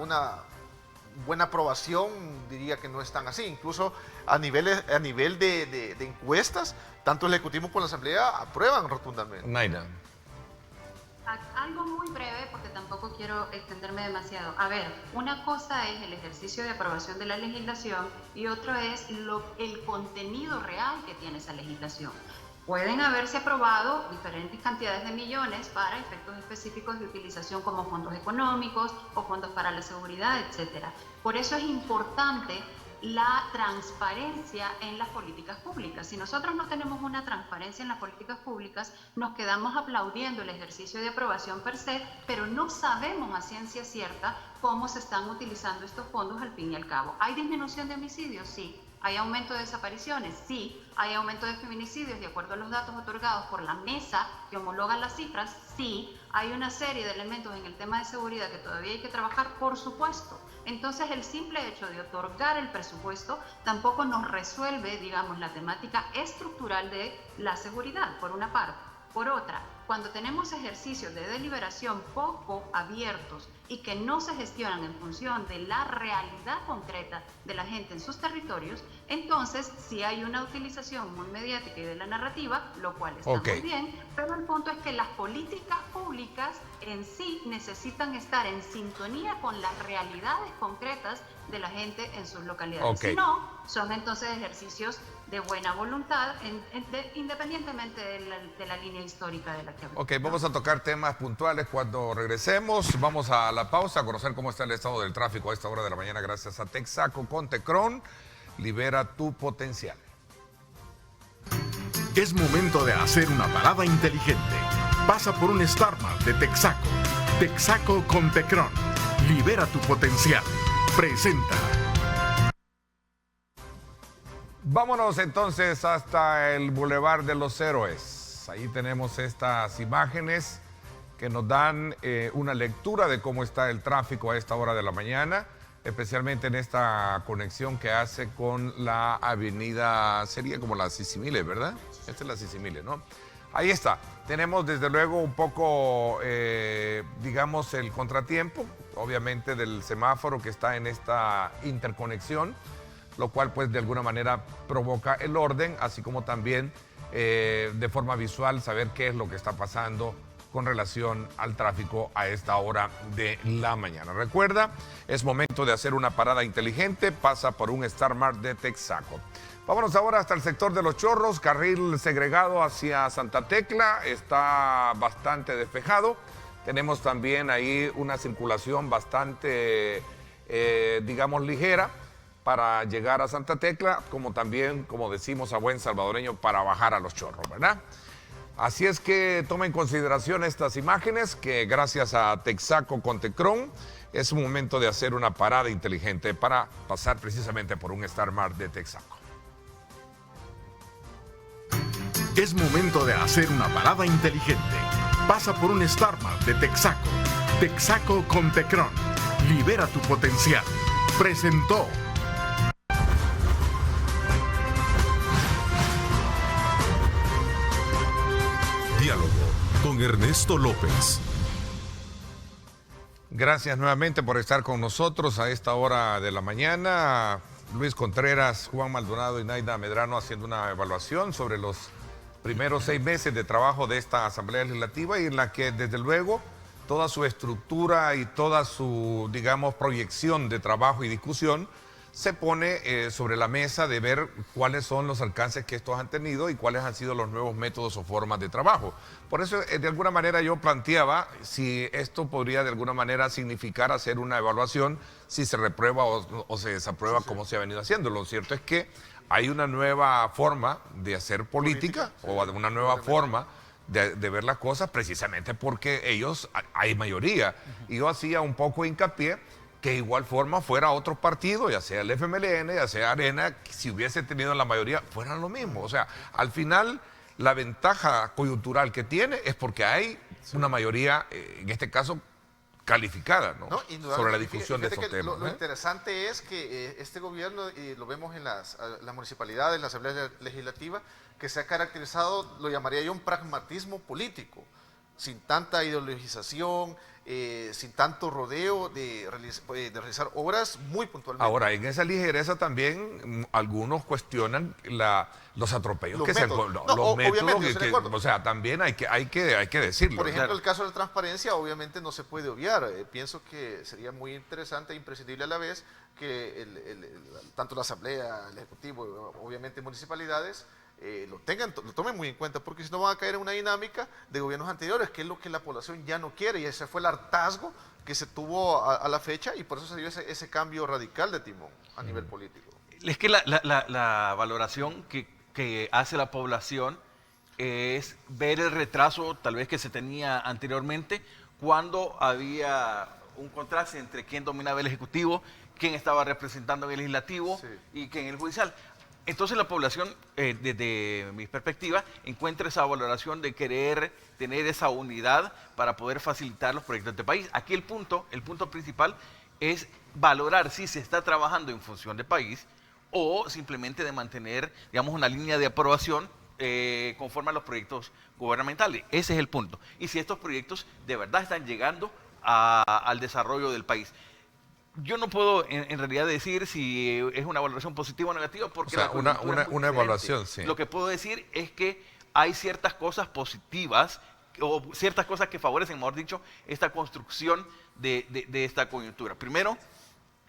D: buena aprobación, diría que no es tan así. Incluso a nivel de encuestas, tanto el Ejecutivo como la Asamblea aprueban rotundamente.
B: Naira.
E: Algo muy breve, porque tampoco quiero extenderme demasiado. A ver, una cosa es el ejercicio de aprobación de la legislación y otro es el contenido real que tiene esa legislación. Pueden haberse aprobado diferentes cantidades de millones para efectos específicos de utilización como fondos económicos o fondos para la seguridad, etc. Por eso es importante la transparencia en las políticas públicas. Si nosotros no tenemos una transparencia en las políticas públicas, nos quedamos aplaudiendo el ejercicio de aprobación per se, pero no sabemos a ciencia cierta cómo se están utilizando estos fondos al fin y al cabo. ¿Hay disminución de homicidios? Sí. ¿Hay aumento de desapariciones? Sí. ¿Hay aumento de feminicidios de acuerdo a los datos otorgados por la mesa que homologan las cifras? Sí. ¿Hay una serie de elementos en el tema de seguridad que todavía hay que trabajar? Por supuesto. Entonces, el simple hecho de otorgar el presupuesto tampoco nos resuelve, digamos, la temática estructural de la seguridad, por una parte. Por otra, cuando tenemos ejercicios de deliberación poco abiertos y que no se gestionan en función de la realidad concreta de la gente en sus territorios, entonces sí hay una utilización muy mediática y de la narrativa, lo cual está muy bien, pero el punto es que las políticas públicas en sí necesitan estar en sintonía con las realidades concretas de la gente en sus localidades. Si no, son entonces ejercicios de buena voluntad, independientemente de la línea histórica de la que hablamos.
B: Vamos a tocar temas puntuales cuando regresemos. Vamos a la pausa a conocer cómo está el estado del tráfico a esta hora de la mañana gracias a Texaco con Tecron. Libera tu potencial.
F: Es momento de hacer una parada inteligente. Pasa por un StarMart de Texaco. Texaco con Tecron. Libera tu potencial. Presenta.
B: Vámonos entonces hasta el Boulevard de los Héroes. Ahí tenemos estas imágenes que nos dan una lectura de cómo está el tráfico a esta hora de la mañana, especialmente en esta conexión que hace con la avenida, sería como la Sisimiles, ¿verdad? Esta es la Sisimiles, ¿no? Ahí está. Tenemos desde luego un poco, digamos, el contratiempo, obviamente del semáforo que está en esta interconexión, lo cual pues de alguna manera provoca el orden, así como también de forma visual saber qué es lo que está pasando con relación al tráfico a esta hora de la mañana. Recuerda, es momento de hacer una parada inteligente, pasa por un StarMart de Texaco. Vámonos ahora hasta el sector de Los Chorros, carril segregado hacia Santa Tecla, está bastante despejado. Tenemos también ahí una circulación bastante, digamos, ligera para llegar a Santa Tecla, como también, como decimos a buen salvadoreño, para bajar a Los Chorros, ¿verdad? Así es que tomen en consideración estas imágenes que gracias a Texaco con Tecron es un momento de hacer una parada inteligente para pasar precisamente por un Star Mart de Texaco.
F: Es momento de hacer una parada inteligente. Pasa por un Star Mart de Texaco. Texaco con Tecron. Libera tu potencial. Presentó.
A: Diálogo con Ernesto López.
B: Gracias nuevamente por estar con nosotros a esta hora de la mañana. Luis Contreras, Juan Maldonado y Naida Medrano haciendo una evaluación sobre los primeros 6 meses de trabajo de esta Asamblea Legislativa y en la que desde luego toda su estructura y toda su, digamos, proyección de trabajo y discusión se pone sobre la mesa de ver cuáles son los alcances que estos han tenido y cuáles han sido los nuevos métodos o formas de trabajo. Por eso, de alguna manera, yo planteaba si esto podría de alguna manera significar hacer una evaluación, si se reprueba o se desaprueba como se ha venido haciendo. Lo cierto es que hay una nueva forma de hacer política o una nueva forma de ver las cosas, precisamente porque ellos, hay mayoría. Y yo hacía un poco hincapié que de igual forma fuera otro partido, ya sea el FMLN, ya sea Arena, si hubiese tenido la mayoría, fueran lo mismo. O sea, al final, la ventaja coyuntural que tiene es porque hay una mayoría, en este caso, calificada, ¿no? Sobre la discusión de estos temas.
D: Lo interesante es que este gobierno, y lo vemos en las municipalidades, en la Asamblea Legislativa, que se ha caracterizado, lo llamaría yo, un pragmatismo político, sin tanta ideologización, sin tanto rodeo de realizar obras muy puntualmente.
B: Ahora, en esa ligereza también algunos cuestionan los atropellos
D: los
B: que
D: métodos.
B: se han... los métodos,
D: o
B: sea, también hay que decirlo.
D: Por ejemplo, el caso de la transparencia obviamente no se puede obviar. Pienso que sería muy interesante e imprescindible a la vez que tanto la Asamblea, el Ejecutivo, obviamente municipalidades, lo tomen muy en cuenta, porque si no van a caer en una dinámica de gobiernos anteriores, que es lo que la población ya no quiere, y ese fue el hartazgo que se tuvo a la fecha, y por eso se dio ese cambio radical de timón a nivel político.
C: Es que la valoración que hace la población es ver el retraso tal vez que se tenía anteriormente, cuando había un contraste entre quién dominaba el Ejecutivo, quién estaba representando en el Legislativo y quién en el Judicial. Entonces la población, desde mi perspectiva, encuentra esa valoración de querer tener esa unidad para poder facilitar los proyectos de país. Aquí el punto principal es valorar si se está trabajando en función de país o simplemente de mantener, digamos, una línea de aprobación conforme a los proyectos gubernamentales. Ese es el punto. Y si estos proyectos de verdad están llegando al desarrollo del país. Yo no puedo en realidad decir si es una valoración positiva o negativa, porque
B: una evaluación, sí.
C: Lo que puedo decir es que hay ciertas cosas positivas o ciertas cosas que favorecen, mejor dicho, esta construcción de esta coyuntura. Primero,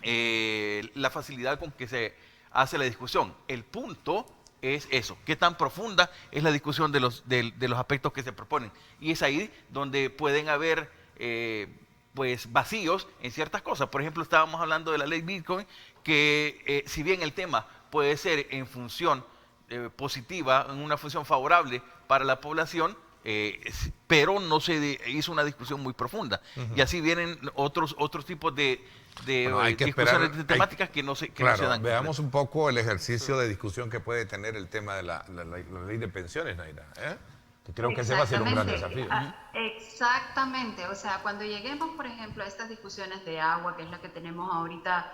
C: la facilidad con que se hace la discusión. El punto es eso, qué tan profunda es la discusión de los aspectos que se proponen. Y es ahí donde pueden haber pues vacíos en ciertas cosas. Por ejemplo, estábamos hablando de la ley Bitcoin, que si bien el tema puede ser en función positiva, en una función favorable para la población, pero no se hizo una discusión muy profunda. Y así vienen otros tipos de discusiones de temáticas que no se dan.
B: Veamos un poco el ejercicio de discusión que puede tener el tema de la ley de pensiones, Naira. Creo que ese va a ser un gran desafío.
E: Exactamente, o sea, cuando lleguemos, por ejemplo, a estas discusiones de agua, que es la que tenemos ahorita,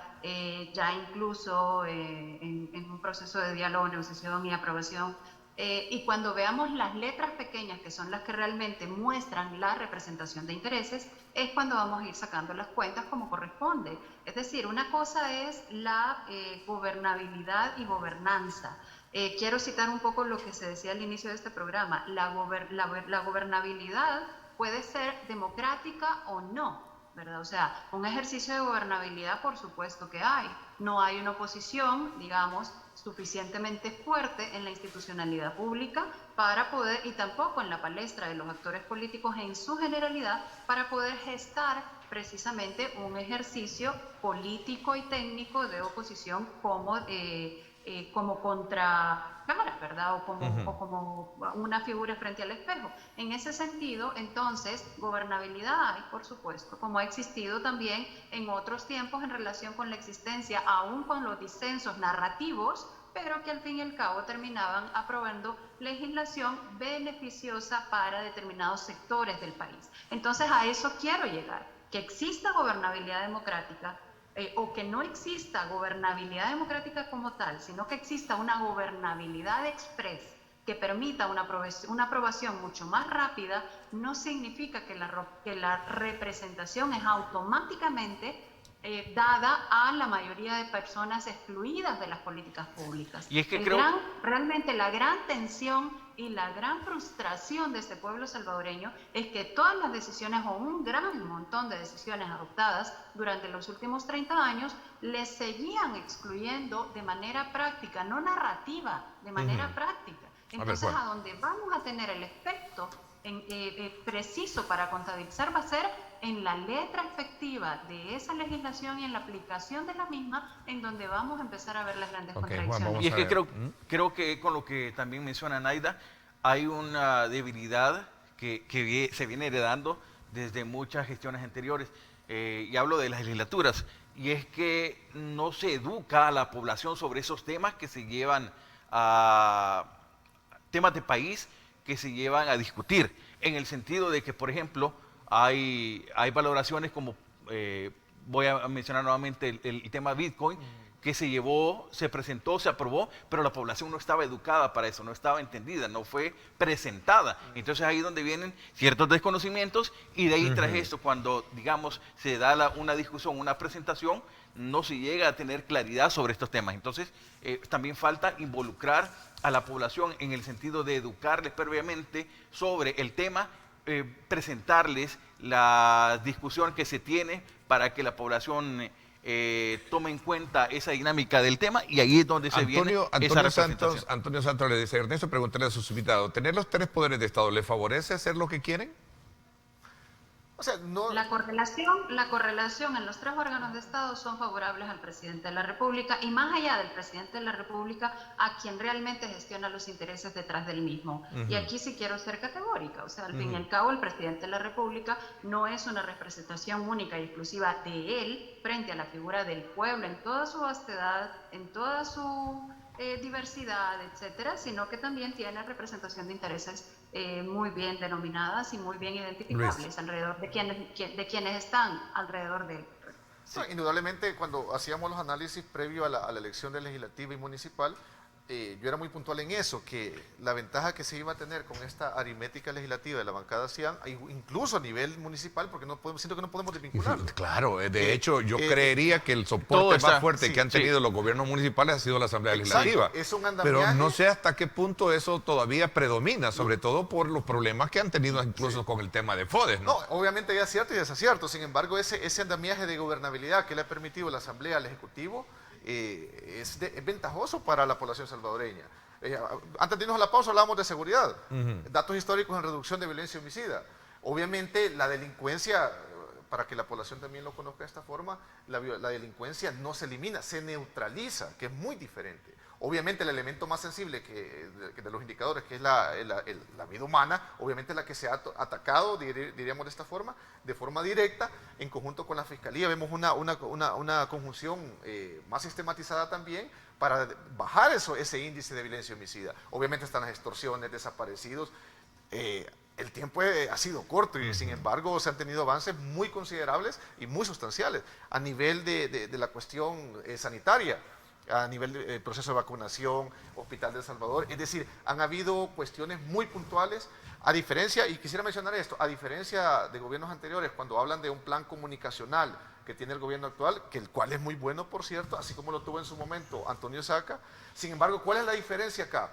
E: ya incluso en un proceso de diálogo, negociación y aprobación, y cuando veamos las letras pequeñas, que son las que realmente muestran la representación de intereses, es cuando vamos a ir sacando las cuentas como corresponde. Es decir, una cosa es la gobernabilidad y gobernanza. Quiero citar un poco lo que se decía al inicio de este programa. La gobernabilidad puede ser democrática o no, ¿verdad? O sea, un ejercicio de gobernabilidad, por supuesto que hay. No hay una oposición, digamos, suficientemente fuerte en la institucionalidad pública para poder, y tampoco en la palestra de los actores políticos en su generalidad, para poder gestar precisamente un ejercicio político y técnico de oposición como contracara, ¿verdad? O como una figura frente al espejo. En ese sentido, entonces, gobernabilidad hay, por supuesto, como ha existido también en otros tiempos en relación con la existencia, aún con los disensos narrativos, pero que al fin y al cabo terminaban aprobando legislación beneficiosa para determinados sectores del país. Entonces, a eso quiero llegar, que exista gobernabilidad democrática, o que no exista gobernabilidad democrática como tal, sino que exista una gobernabilidad express que permita una aprobación mucho más rápida, no significa que la representación es automáticamente dada a la mayoría de personas excluidas de las políticas públicas.
C: Y es que
E: realmente la gran tensión y la gran frustración de este pueblo salvadoreño es que todas las decisiones, o un gran montón de decisiones adoptadas durante los últimos 30 años, les seguían excluyendo de manera práctica, no narrativa, de manera práctica. Entonces, a donde vamos a tener el efecto preciso para contabilizar va a ser en la letra efectiva de esa legislación y en la aplicación de la misma, en donde vamos a empezar a ver las grandes contradicciones.
B: Juan,
C: y es que creo que con lo que también menciona Naida, hay una debilidad que se viene heredando desde muchas gestiones anteriores, y hablo de las legislaturas, y es que no se educa a la población sobre esos temas que se llevan a temas de país que se llevan a discutir, en el sentido de que, por ejemplo, hay valoraciones como, voy a mencionar nuevamente el tema Bitcoin, que se presentó, se aprobó, pero la población no estaba educada para eso, no estaba entendida, no fue presentada. Entonces ahí es donde vienen ciertos desconocimientos, y de ahí tras esto, cuando, digamos, se da una discusión, una presentación, no se llega a tener claridad sobre estos temas. Entonces también falta involucrar a la población en el sentido de educarles previamente sobre el tema, presentarles la discusión que se tiene para que la población tome en cuenta esa dinámica del tema, y ahí es donde se viene esa representación.
B: Antonio Santos le dice: Ernesto, preguntarle a sus invitados, ¿tener los tres poderes de Estado les favorece hacer lo que quieren?
D: O sea, no...
E: La correlación en los tres órganos de Estado son favorables al presidente de la República, y más allá del presidente de la República, a quien realmente gestiona los intereses detrás del mismo. Y aquí sí quiero ser categórica, o sea, al fin y al cabo, el presidente de la República no es una representación única y exclusiva de él frente a la figura del pueblo en toda su vastedad, en toda su diversidad, etcétera, sino que también tiene representación de intereses muy bien denominadas y muy bien identificables alrededor de quienes están alrededor de él.
D: Sí. No, indudablemente, cuando hacíamos los análisis previo a la elección de legislativa y municipal, yo era muy puntual en eso, que la ventaja que se iba a tener con esta aritmética legislativa de la bancada CIAN, incluso a nivel municipal, porque siento que no podemos desvincularlo.
B: Claro, de hecho, yo creería que el soporte más fuerte que han tenido los gobiernos municipales ha sido la Asamblea Legislativa.
D: Es un andamiaje.
B: Pero no sé hasta qué punto eso todavía predomina, sobre todo por los problemas que han tenido incluso con el tema de FODES, ¿no?
D: No, obviamente hay acierto y desacierto. Sin embargo, ese andamiaje de gobernabilidad que le ha permitido la Asamblea al Ejecutivo es ventajoso para la población salvadoreña. Antes de irnos a la pausa hablábamos de seguridad, datos históricos en reducción de violencia homicida. Obviamente la delincuencia, para que la población también lo conozca de esta forma, la delincuencia no se elimina, se neutraliza, que es muy diferente. Obviamente el elemento más sensible de los indicadores, que es la vida humana, obviamente es la que se ha atacado, diríamos de esta forma, de forma directa, en conjunto con la Fiscalía. Vemos una conjunción más sistematizada también para bajar ese índice de violencia homicida. Obviamente están las extorsiones, desaparecidos. El tiempo ha sido corto y sin embargo se han tenido avances muy considerables y muy sustanciales a nivel de la cuestión sanitaria, a nivel del proceso de vacunación, Hospital de El Salvador. Es decir, han habido cuestiones muy puntuales, a diferencia, y quisiera mencionar esto, a diferencia de gobiernos anteriores, cuando hablan de un plan comunicacional que tiene el gobierno actual, que el cual es muy bueno, por cierto, así como lo tuvo en su momento Antonio Saca. Sin embargo, ¿cuál es la diferencia acá?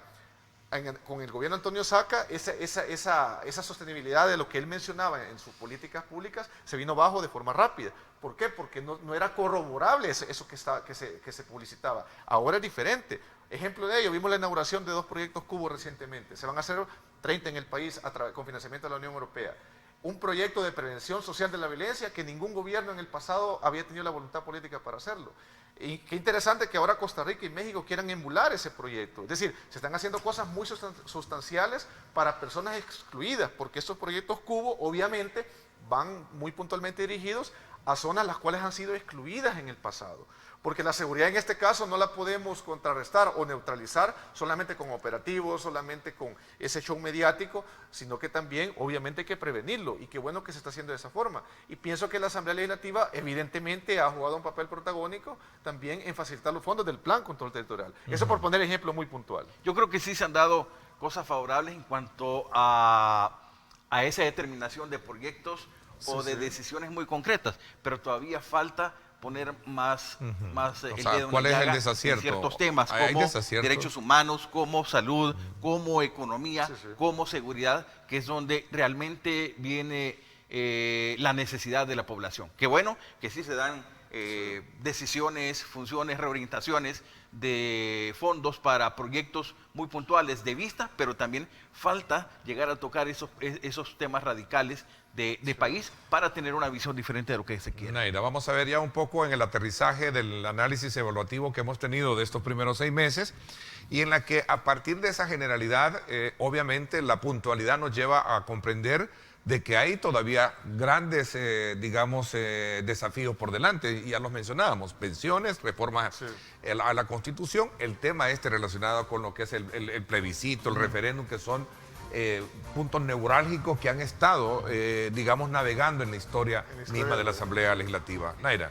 D: con el gobierno de Antonio Saca, esa sostenibilidad de lo que él mencionaba en sus políticas públicas se vino bajo de forma rápida. ¿Por qué? Porque no era corroborable eso que se publicitaba. Ahora es diferente. Ejemplo de ello, vimos la inauguración de 2 proyectos Cubo recientemente. Se van a hacer 30 en el país con financiamiento de la Unión Europea. Un proyecto de prevención social de la violencia que ningún gobierno en el pasado había tenido la voluntad política para hacerlo. Y qué interesante que ahora Costa Rica y México quieran emular ese proyecto. Es decir, se están haciendo cosas muy sustanciales para personas excluidas, porque estos proyectos Cubo obviamente van muy puntualmente dirigidos a zonas las cuales han sido excluidas en el pasado. Porque la seguridad en este caso no la podemos contrarrestar o neutralizar solamente con operativos, solamente con ese show mediático, sino que también obviamente hay que prevenirlo, y qué bueno que se está haciendo de esa forma. Y pienso que la Asamblea Legislativa evidentemente ha jugado un papel protagónico también en facilitar los fondos del Plan Control Territorial. Eso por poner ejemplo muy puntual.
C: Yo creo que sí se han dado cosas favorables en cuanto a esa determinación de proyectos o de decisiones muy concretas, pero todavía falta poner más el dedo en
B: ¿cuál
C: la
B: es el
C: llaga
B: desacierto?
C: en ciertos temas
B: ¿Hay
C: como
B: desacierto?
C: derechos humanos, como salud, como economía, como seguridad, que es donde realmente viene la necesidad de la población. Qué bueno que sí se dan decisiones, funciones, reorientaciones de fondos para proyectos muy puntuales de vista, pero también falta llegar a tocar esos temas radicales de país para tener una visión diferente de lo que se quiere.
B: Naira, vamos a ver ya un poco en el aterrizaje del análisis evaluativo que hemos tenido de estos primeros 6 meses, y en la que a partir de esa generalidad, obviamente la puntualidad nos lleva a comprender de que hay todavía grandes, desafíos por delante, y ya los mencionábamos: pensiones, reformas a la Constitución, el tema relacionado con lo que es el plebiscito, el referéndum, que son puntos neurálgicos que han estado, navegando en la historia misma de la Asamblea Legislativa. Naira.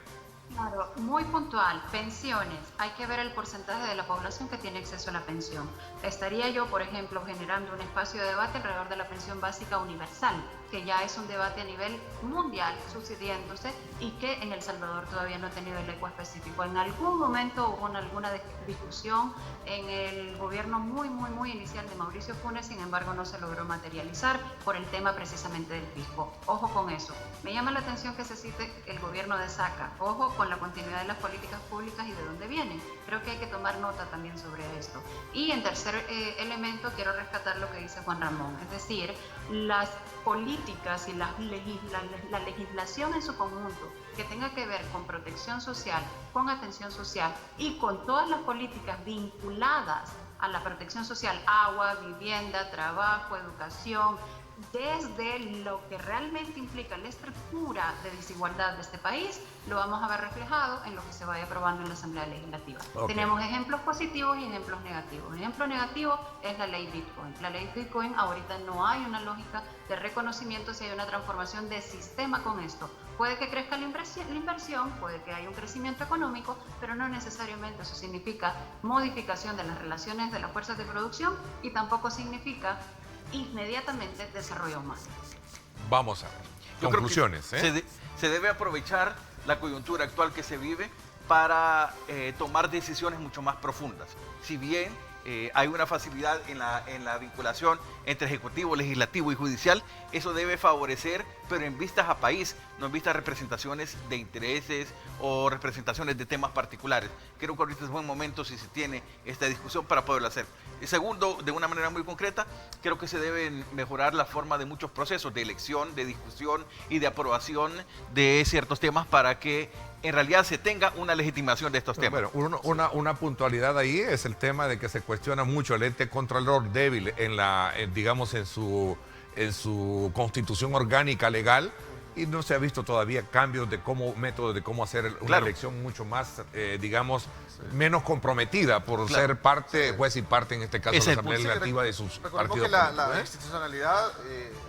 E: Claro, muy puntual. Pensiones. Hay que ver el porcentaje de la población que tiene acceso a la pensión. Estaría yo, por ejemplo, generando un espacio de debate alrededor de la pensión básica universal, que ya es un debate a nivel mundial sucediéndose y que en El Salvador todavía no ha tenido el eco específico. En algún momento hubo alguna discusión en el gobierno muy inicial de Mauricio Funes, sin embargo no se logró materializar por el tema precisamente del fisco. Ojo con eso. Me llama la atención que se cite el gobierno de Saca. Ojo con la continuidad de las políticas públicas y de dónde vienen. Creo que hay que tomar nota también sobre esto. Y en tercer elemento quiero rescatar lo que dice Juan Ramón, es decir, las políticas y la legislación en su conjunto que tenga que ver con protección social, con atención social y con todas las políticas vinculadas a la protección social, agua, vivienda, trabajo, educación, desde lo que realmente implica la estructura de desigualdad de este país, lo vamos a ver reflejado en lo que se vaya aprobando en la Asamblea Legislativa. Tenemos ejemplos positivos y ejemplos negativos. Un ejemplo negativo es la ley Bitcoin. La ley Bitcoin, ahorita no hay una lógica de reconocimiento si hay una transformación de sistema con esto. Puede que crezca la inversión, puede que haya un crecimiento económico, pero no necesariamente eso significa modificación de las relaciones de las fuerzas de producción, y tampoco significa inmediatamente desarrollo humano.
B: Vamos a ver.
C: Yo
B: conclusiones.
C: Creo que se debe aprovechar la coyuntura actual que se vive para tomar decisiones mucho más profundas. Si bien hay una facilidad en la vinculación entre ejecutivo, legislativo y judicial, eso debe favorecer, pero en vistas a país, no en vistas a representaciones de intereses o representaciones de temas particulares. Creo que ahorita es buen momento si se tiene esta discusión para poderlo hacer. Y segundo, de una manera muy concreta, creo que se debe mejorar la forma de muchos procesos de elección, de discusión y de aprobación de ciertos temas para que en realidad se tenga una legitimación de estos temas.
B: Bueno, una puntualidad ahí es el tema de que se cuestiona mucho el ente contralor débil en su constitución orgánica legal, y no se ha visto todavía cambios de métodos de cómo hacer una elección mucho más, menos comprometida por ser juez y parte, en este caso, de la Asamblea Legislativa de sus partidos.
D: Que la institucionalidad,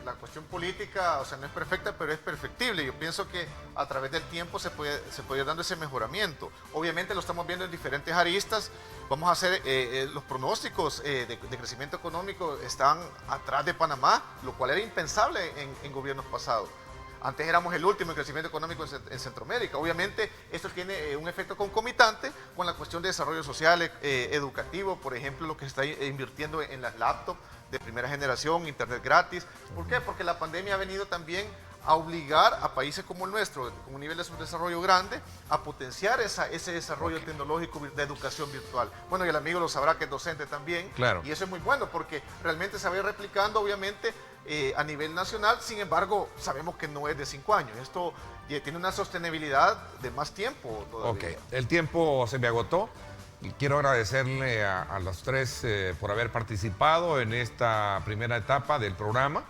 D: la cuestión política, no es perfecta, pero es perfectible. Yo pienso que a través del tiempo se puede ir dando ese mejoramiento. Obviamente lo estamos viendo en diferentes aristas. Vamos a hacer los pronósticos de crecimiento económico están atrás de Panamá, lo cual era impensable en gobiernos pasados. Antes éramos el último en crecimiento económico en Centroamérica. Obviamente, esto tiene un efecto concomitante con la cuestión de desarrollo social, educativo, por ejemplo, lo que se está invirtiendo en las laptops de primera generación, internet gratis. ¿Por qué? Porque la pandemia ha venido también a obligar a países como el nuestro, con un nivel de subdesarrollo grande, a potenciar ese desarrollo tecnológico de educación virtual. Bueno, y el amigo lo sabrá que es docente también,
B: claro.
D: Y eso es muy bueno porque realmente se va a ir replicando, obviamente, a nivel nacional. Sin embargo, sabemos que no es de 5 años. Esto tiene una sostenibilidad de más tiempo todavía.
B: Ok, el tiempo se me agotó. Y quiero agradecerle a los tres por haber participado en esta primera etapa del programa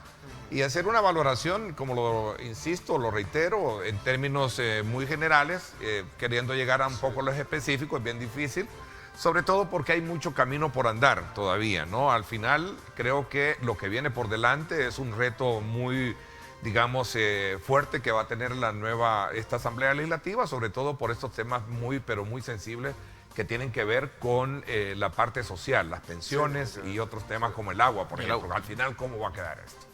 B: y hacer una valoración, como lo insisto, lo reitero, en términos muy generales, queriendo llegar a un poco los específicos, es bien difícil, sobre todo porque hay mucho camino por andar todavía, ¿no? Al final, creo que lo que viene por delante es un reto muy, digamos, fuerte que va a tener esta Asamblea Legislativa, sobre todo por estos temas muy, pero muy sensibles que tienen que ver con la parte social, las pensiones y otros temas como el agua, por ejemplo. Al final, ¿cómo va a quedar esto?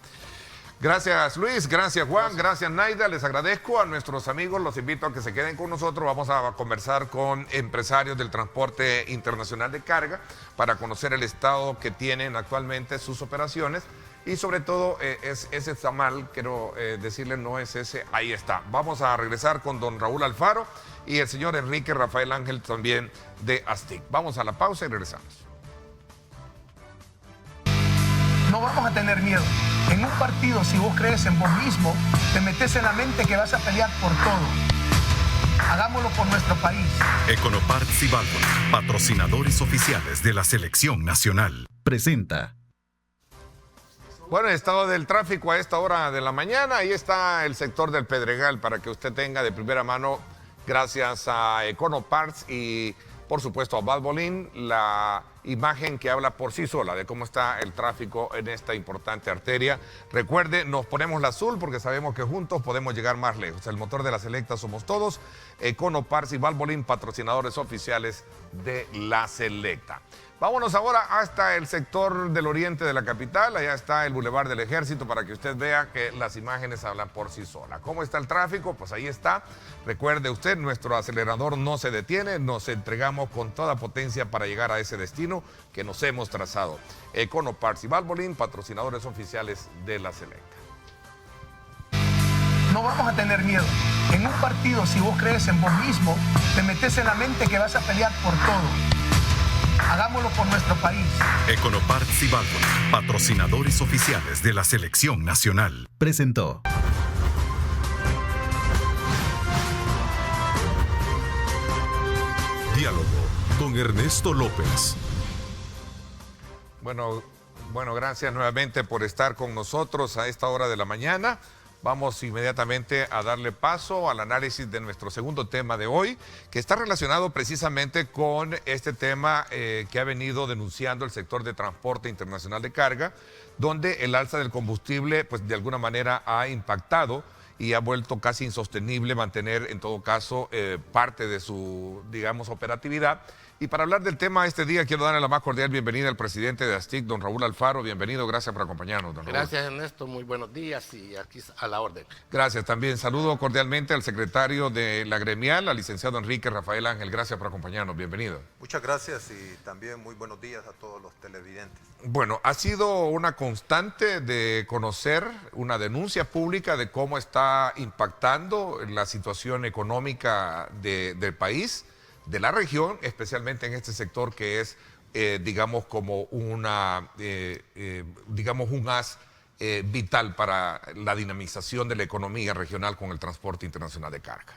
B: Gracias, Luis. Gracias, Juan. Gracias, Naida. Les agradezco a nuestros amigos. Los invito a que se queden con nosotros. Vamos a conversar con empresarios del transporte internacional de carga para conocer el estado que tienen actualmente sus operaciones. Y sobre todo, ese está mal, quiero decirle, no es ese, ahí está. Vamos a regresar con don Raúl Alfaro y el señor Enrique Rafael Ángel también de ASTIC. Vamos a la pausa y regresamos.
G: No vamos a tener miedo. En un partido, si vos crees en vos mismo, te metes en la mente que vas a pelear por todo. Hagámoslo por nuestro país.
F: Econoparts y Valvoline, patrocinadores oficiales de la Selección Nacional, presenta.
B: Bueno, el estado del tráfico a esta hora de la mañana. Ahí está el sector del Pedregal para que usted tenga de primera mano, gracias a Econoparts y por supuesto a Valvoline, la imagen que habla por sí sola de cómo está el tráfico en esta importante arteria. Recuerde, nos ponemos la azul porque sabemos que juntos podemos llegar más lejos. El motor de la Selecta somos todos. Econoparts y Valvoline, patrocinadores oficiales de la Selecta. Vámonos ahora hasta el sector del oriente de la capital. Allá está el Boulevard del Ejército para que usted vea que las imágenes hablan por sí solas. ¿Cómo está el tráfico? Pues ahí está. Recuerde usted, nuestro acelerador no se detiene. Nos entregamos con toda potencia para llegar a ese destino que nos hemos trazado. Econoparts y Valvoline, patrocinadores oficiales de la Selecta.
G: No vamos a tener miedo. En un partido, si vos crees en vos mismo, te metes en la mente que vas a pelear por todo. Hagámoslo por nuestro país.
F: Econoparts y Valvoline, patrocinadores oficiales de la Selección Nacional, presentó.
A: Diálogo con Ernesto López.
B: Bueno, gracias nuevamente por estar con nosotros a esta hora de la mañana. Vamos inmediatamente a darle paso al análisis de nuestro segundo tema de hoy, que está relacionado precisamente con este tema que ha venido denunciando el sector de transporte internacional de carga, donde el alza del combustible, pues de alguna manera ha impactado y ha vuelto casi insostenible mantener, en todo caso, parte de su, digamos, operatividad. Y para hablar del tema este día, quiero darle la más cordial bienvenida al presidente de ASTIC, don Raúl Alfaro. Bienvenido, gracias por acompañarnos, don Raúl.
H: Gracias, Ernesto, muy buenos días y aquí a la orden.
B: Gracias también. Saludo cordialmente al secretario de la gremial, al licenciado Enrique Rafael Ángel. Gracias por acompañarnos, bienvenido.
I: Muchas gracias y también muy buenos días a todos los televidentes.
B: Bueno, ha sido una constante de conocer una denuncia pública de cómo está impactando la situación económica del país, de la región, especialmente en este sector que es, digamos, como una, digamos, un as vital para la dinamización de la economía regional con el transporte internacional de carga.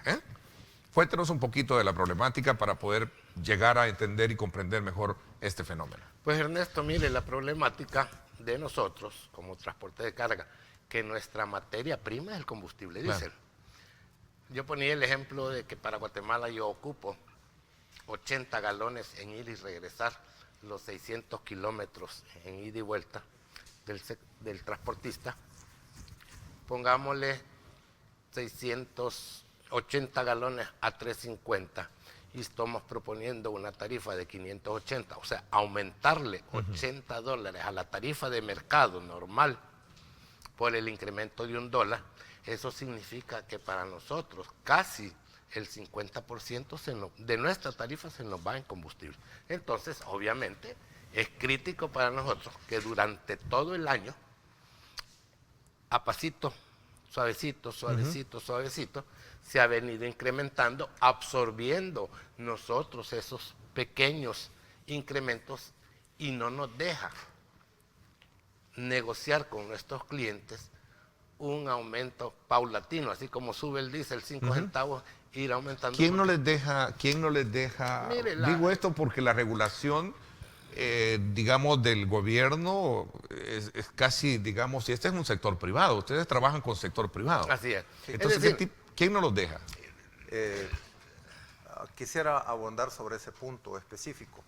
B: Cuéntenos un poquito de la problemática para poder llegar a entender y comprender mejor este fenómeno.
H: Pues Ernesto, mire, la problemática de nosotros como transporte de carga, que nuestra materia prima es el combustible diésel. Yo ponía el ejemplo de que para Guatemala yo ocupo 80 galones en ir y regresar, los 600 kilómetros en ida y vuelta del transportista. Pongámosle 680 galones a 350 y estamos proponiendo una tarifa de 580, o sea, aumentarle $80 a la tarifa de mercado normal por el incremento de $1, eso significa que para nosotros casi el 50% de nuestra tarifa se nos va en combustible. Entonces, obviamente, es crítico para nosotros que durante todo el año, a pasito, suavecito, suavecito, suavecito, se ha venido incrementando, absorbiendo nosotros esos pequeños incrementos y no nos deja negociar con nuestros clientes un aumento paulatino, así como sube el diésel 5 centavos, ir aumentando.
B: ¿Quién no les deja?
H: Mire,
B: Digo esto porque la regulación, digamos, del gobierno es casi, digamos, si este es un sector privado, ustedes trabajan con sector privado.
H: Así es.
B: Entonces,
H: Es decir,
B: ¿quién no los deja?
I: Quisiera abundar sobre ese punto específico.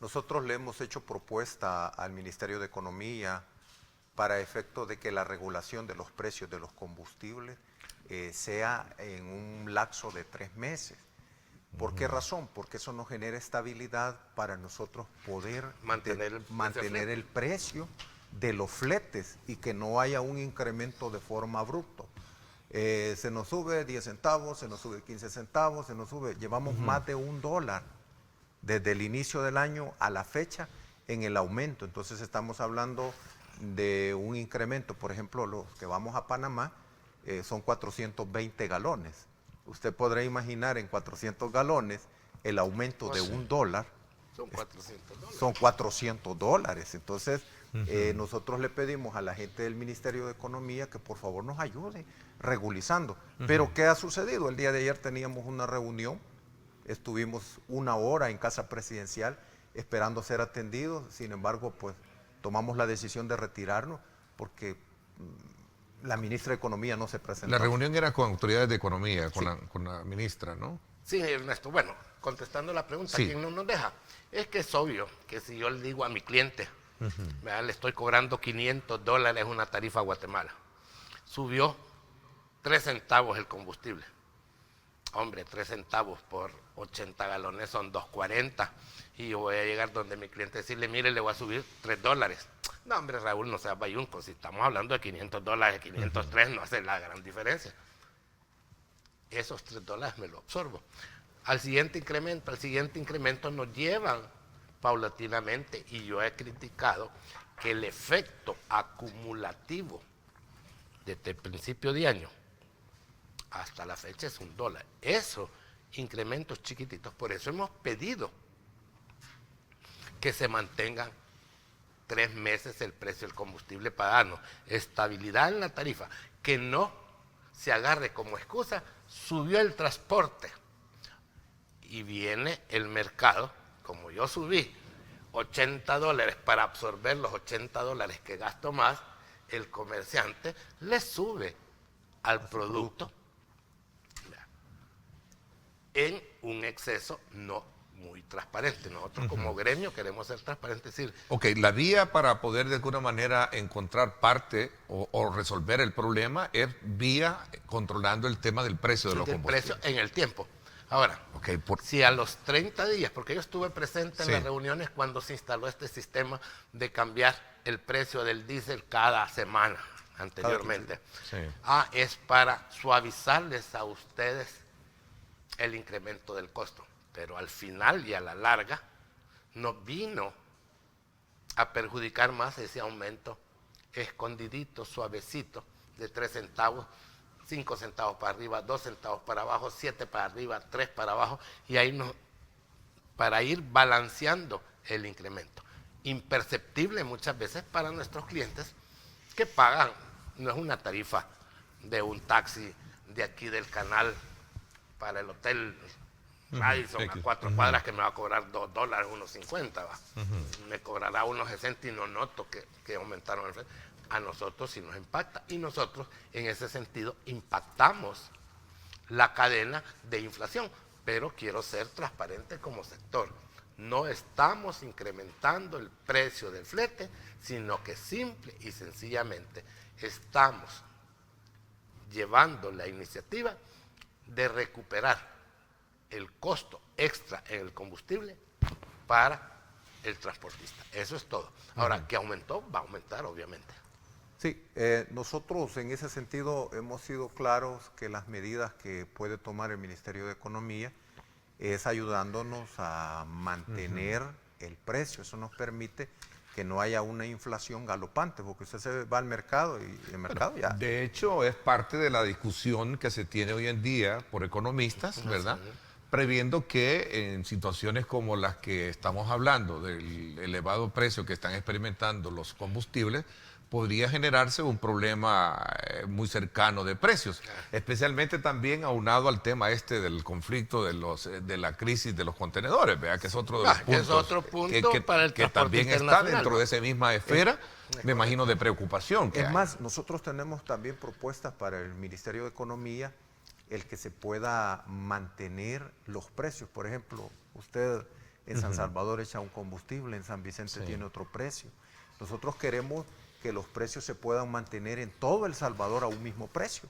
I: Nosotros le hemos hecho propuesta al Ministerio de Economía para efecto de que la regulación de los precios de los combustibles sea en un lapso de 3 meses. ¿Por qué razón? Porque eso nos genera estabilidad para nosotros poder mantener el precio de los fletes y que no haya un incremento de forma abrupta. Se nos sube 10 centavos, se nos sube 15 centavos, se nos sube, llevamos más de $1 desde el inicio del año a la fecha en el aumento. Entonces estamos hablando de un incremento, por ejemplo, los que vamos a Panamá son 420 galones. Usted podrá imaginar en 400 galones el aumento de $1.
H: Son $400.
I: Son $400. Entonces, nosotros le pedimos a la gente del Ministerio de Economía que por favor nos ayude regulizando. Pero ¿qué ha sucedido? El día de ayer teníamos una reunión, estuvimos 1 hora en Casa Presidencial esperando ser atendidos, sin embargo, pues tomamos la decisión de retirarnos porque la ministra de Economía no se presentó.
B: La reunión era con autoridades de economía, con la ministra, ¿no?
H: Sí, Ernesto. Bueno, contestando la pregunta, ¿quién no nos deja? Es que es obvio que si yo le digo a mi cliente, le estoy cobrando $500 una tarifa a Guatemala, subió 3 centavos el combustible. Hombre, 3 centavos por 80 galones son $2.40. Y yo voy a llegar donde mi cliente decirle, mire, le voy a subir $3. No, hombre, Raúl, no seas bayunco. Si estamos hablando de $500, 503 no hace la gran diferencia. Esos $3 me lo absorbo. Al siguiente incremento nos llevan paulatinamente, y yo he criticado que el efecto acumulativo desde el principio de año hasta la fecha es $1. Eso, incrementos chiquititos. Por eso hemos pedido que se mantengan 3 meses el precio del combustible para darnos estabilidad en la tarifa, que no se agarre como excusa, subió el transporte y viene el mercado, como yo subí $80 para absorber los $80 que gasto más, el comerciante le sube al producto en un exceso no muy transparente. Nosotros como gremio queremos ser transparentes, es decir...
B: Ok, la vía para poder de alguna manera encontrar parte o resolver el problema es vía controlando el tema del precio de los combustibles.
H: Precio en el tiempo. Ahora, si a los 30 días, porque yo estuve presente en las reuniones cuando se instaló este sistema de cambiar el precio del diésel cada semana anteriormente. Es para suavizarles a ustedes el incremento del costo. Pero al final y a la larga nos vino a perjudicar más ese aumento escondidito, suavecito, de 3 centavos, 5 centavos para arriba, 2 centavos para abajo, 7 para arriba, 3 para abajo, y ahí para ir balanceando el incremento. Imperceptible muchas veces para nuestros clientes que pagan, no es una tarifa de un taxi de aquí del canal para el hotel Radisson a 4 cuadras que me va a cobrar $2, $1.50, me cobrará $1.60 y no noto que aumentaron el precio. A nosotros sí nos impacta, y nosotros en ese sentido impactamos la cadena de inflación, pero quiero ser transparente como sector. No estamos incrementando el precio del flete, sino que simple y sencillamente estamos llevando la iniciativa de recuperar el costo extra en el combustible para el transportista. Eso es todo. Ahora, ¿que aumentó? Va a aumentar, obviamente.
I: Sí, nosotros en ese sentido hemos sido claros que las medidas que puede tomar el Ministerio de Economía es ayudándonos a mantener el precio. Eso nos permite que no haya una inflación galopante, porque usted se va al mercado y el mercado ya...
B: De hecho, es parte de la discusión que se tiene hoy en día por economistas, ¿verdad? Previendo que en situaciones como las que estamos hablando, del elevado precio que están experimentando los combustibles, podría generarse un problema muy cercano de precios, especialmente también aunado al tema del conflicto de la crisis de los contenedores, ¿verdad? Que es otro de los puntos
H: es otro punto para el
B: que también está dentro de esa misma esfera, me imagino, de preocupación.
I: Es más, nosotros tenemos también propuestas para el Ministerio de Economía, el que se pueda mantener los precios. Por ejemplo, usted en San Salvador echa un combustible, en San Vicente tiene otro precio. Nosotros queremos que los precios se puedan mantener en todo El Salvador a un mismo precio.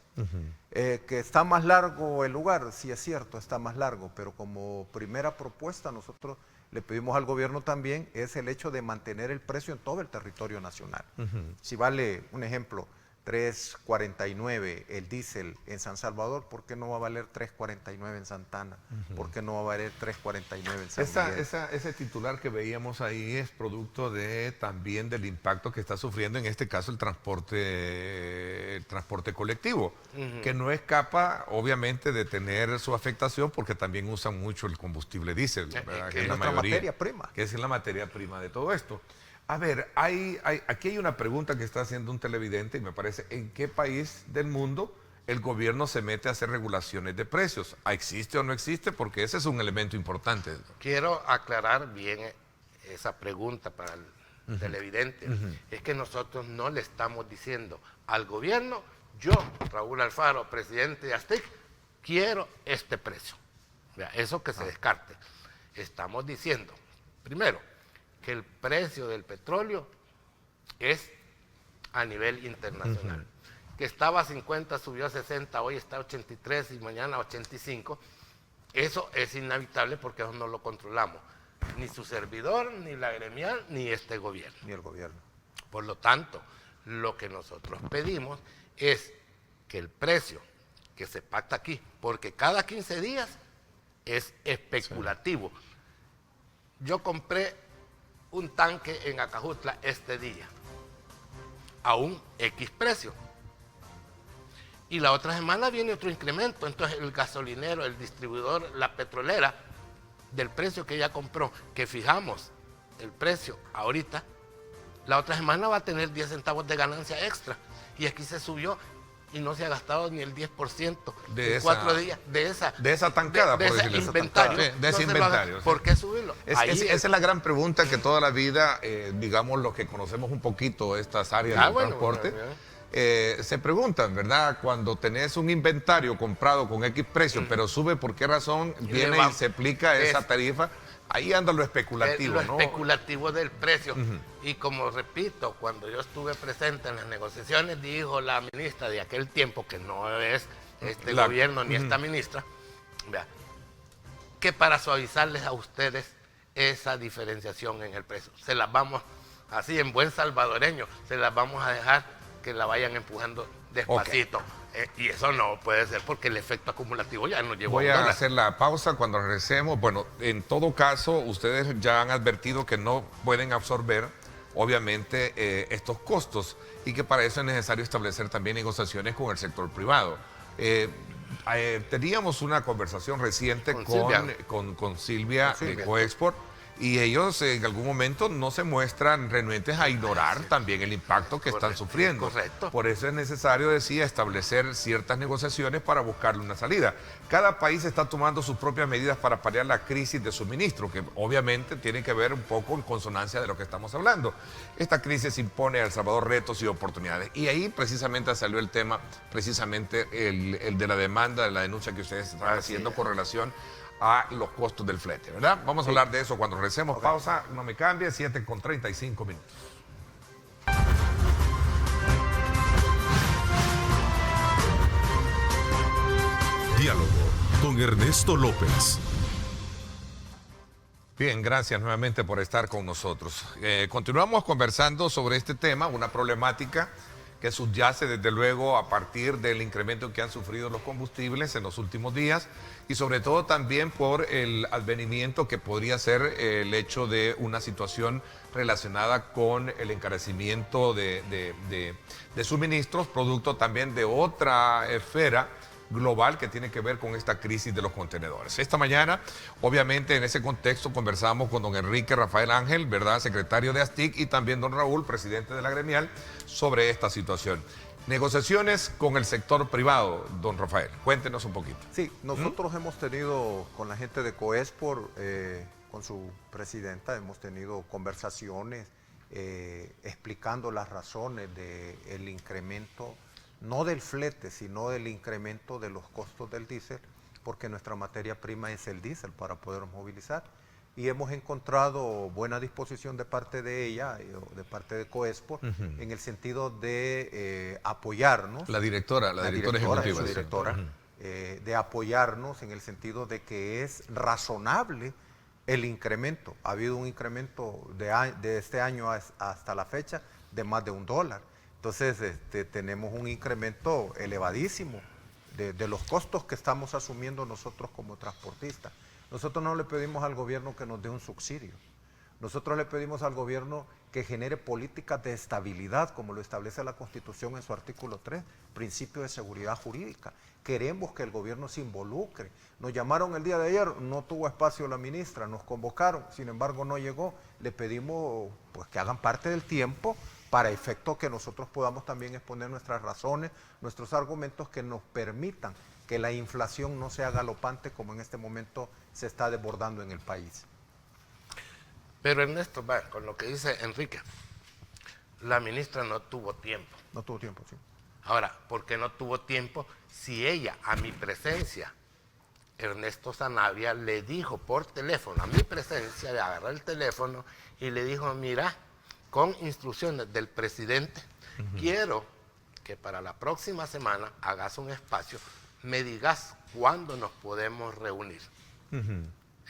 I: Que está más largo el lugar, sí es cierto, está más largo, pero como primera propuesta nosotros le pedimos al gobierno también es el hecho de mantener el precio en todo el territorio nacional. Si vale, un ejemplo, 3.49 el diésel en San Salvador, ¿por qué no va a valer 3.49 en Santana? ¿Por qué no va a valer 3.49 en San Miguel?
B: Ese titular que veíamos ahí es producto también del impacto que está sufriendo en este caso el transporte colectivo, que no escapa obviamente de tener su afectación porque también usan mucho el combustible diésel, ¿verdad?
I: Que es la materia prima.
B: Que es la materia prima de todo esto. A ver, aquí hay una pregunta que está haciendo un televidente y me parece, ¿en qué país del mundo el gobierno se mete a hacer regulaciones de precios? ¿Existe o no existe? Porque ese es un elemento importante.
H: Quiero aclarar bien esa pregunta para el televidente. Es que nosotros no le estamos diciendo al gobierno, yo, Raúl Alfaro, presidente de ASTIC, quiero este precio. Vea, eso que se descarte. Estamos diciendo, primero, que el precio del petróleo es a nivel internacional. Que estaba a 50, subió a 60, hoy está a 83 y mañana a 85. Eso es inevitable porque eso no lo controlamos. Ni su servidor, ni la gremial, ni este gobierno.
I: Ni el gobierno.
H: Por lo tanto, lo que nosotros pedimos es que el precio que se pacta aquí, porque cada 15 días es especulativo. Yo compré un tanque en Acajutla este día a un X precio y la otra semana viene otro incremento, entonces el gasolinero, el distribuidor, la petrolera del precio que ella compró, que fijamos el precio ahorita, la otra semana va a tener 10 centavos de ganancia extra y aquí se subió y no se ha gastado ni el 10% en 4 días de esa
B: tancada,
H: de ese inventario.
B: De ese inventario.
H: ¿Por qué subirlo?
B: Esa es la gran pregunta que toda la vida, digamos, los que conocemos un poquito estas áreas del transporte, se preguntan, ¿verdad? Cuando tenés un inventario comprado con X precio, pero sube, ¿por qué razón viene y se aplica esa tarifa? Ahí anda lo especulativo,
H: ¿no? Lo especulativo del precio. Y como repito, cuando yo estuve presente en las negociaciones, dijo la ministra de aquel tiempo, que no es este gobierno ni esta ministra, vea, que para suavizarles a ustedes esa diferenciación en el precio, se las vamos, así en buen salvadoreño, se las vamos a dejar que la vayan empujando despacito. Y eso no puede ser porque el efecto acumulativo ya nos llevó
B: a $1. Voy a hacer la pausa cuando regresemos. Bueno, en todo caso, ustedes ya han advertido que no pueden absorber, obviamente, estos costos y que para eso es necesario establecer también negociaciones con el sector privado. Teníamos una conversación reciente con Silvia de Coexport. Y ellos en algún momento no se muestran renuentes a ignorar también el impacto que están sufriendo.
H: Correcto.
B: Por eso es necesario, decía, establecer ciertas negociaciones para buscarle una salida. Cada país está tomando sus propias medidas para paliar la crisis de suministro, que obviamente tiene que ver un poco en consonancia de lo que estamos hablando. Esta crisis impone a El Salvador retos y oportunidades. Y ahí precisamente salió el tema, precisamente el de la demanda, de la denuncia que ustedes están haciendo con relación a los costos del flete, ¿verdad? Vamos a hablar de eso cuando regresemos. Pausa, no me cambie, 7:35 minutos.
A: Diálogo con Ernesto López.
B: Bien, gracias nuevamente por estar con nosotros. Continuamos conversando sobre este tema, una problemática que subyace desde luego a partir del incremento que han sufrido los combustibles en los últimos días y sobre todo también por el advenimiento que podría ser el hecho de una situación relacionada con el encarecimiento de suministros, producto también de otra esfera global que tiene que ver con esta crisis de los contenedores. Esta mañana, obviamente, en ese contexto conversamos con don Enrique Rafael Ángel, ¿verdad?, secretario de ASTIC, y también don Raúl, presidente de la gremial, sobre esta situación. Negociaciones con el sector privado, don Rafael, cuéntenos un poquito.
I: Sí, nosotros hemos tenido con la gente de Coespor, con su presidenta, hemos tenido conversaciones explicando las razones del incremento, no del flete, sino del incremento de los costos del diésel, porque nuestra materia prima es el diésel para poder movilizar. Y hemos encontrado buena disposición de parte de ella, de parte de Coespor, en el sentido de apoyarnos.
B: La directora ejecutiva.
I: De apoyarnos en el sentido de que es razonable el incremento. Ha habido un incremento de este año hasta la fecha de más de $1. Entonces tenemos un incremento elevadísimo de los costos que estamos asumiendo nosotros como transportistas. Nosotros no le pedimos al gobierno que nos dé un subsidio. Nosotros le pedimos al gobierno que genere políticas de estabilidad, como lo establece la Constitución en su artículo 3, principio de seguridad jurídica. Queremos que el gobierno se involucre. Nos llamaron el día de ayer, no tuvo espacio la ministra, nos convocaron, sin embargo no llegó. Le pedimos pues, que hagan parte del tiempo para efecto que nosotros podamos también exponer nuestras razones, nuestros argumentos que nos permitan que la inflación no sea galopante como en este momento se está desbordando en el país.
H: Pero Ernesto, con lo que dice Enrique, la ministra no tuvo tiempo.
I: No tuvo tiempo, sí.
H: Ahora, ¿por qué no tuvo tiempo si ella, a mi presencia, Ernesto Sanabria, le dijo por teléfono, a mi presencia, le agarró el teléfono y le dijo, mira, con instrucciones del presidente, quiero que para la próxima semana hagas un espacio, me digas cuándo nos podemos reunir.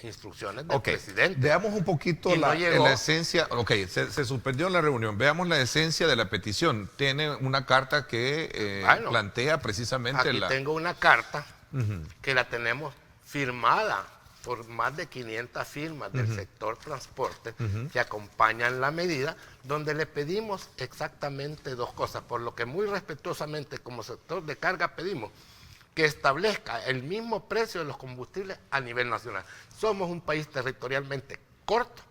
H: Instrucciones del presidente.
B: Veamos un poquito la esencia. Ok, se suspendió la reunión. Veamos la esencia de la petición. Tiene una carta que plantea precisamente
H: aquí tengo una carta que la tenemos firmada por más de 500 firmas del sector transporte que acompañan la medida, donde le pedimos exactamente dos cosas, por lo que muy respetuosamente como sector de carga pedimos que establezca el mismo precio de los combustibles a nivel nacional. Somos un país territorialmente corto.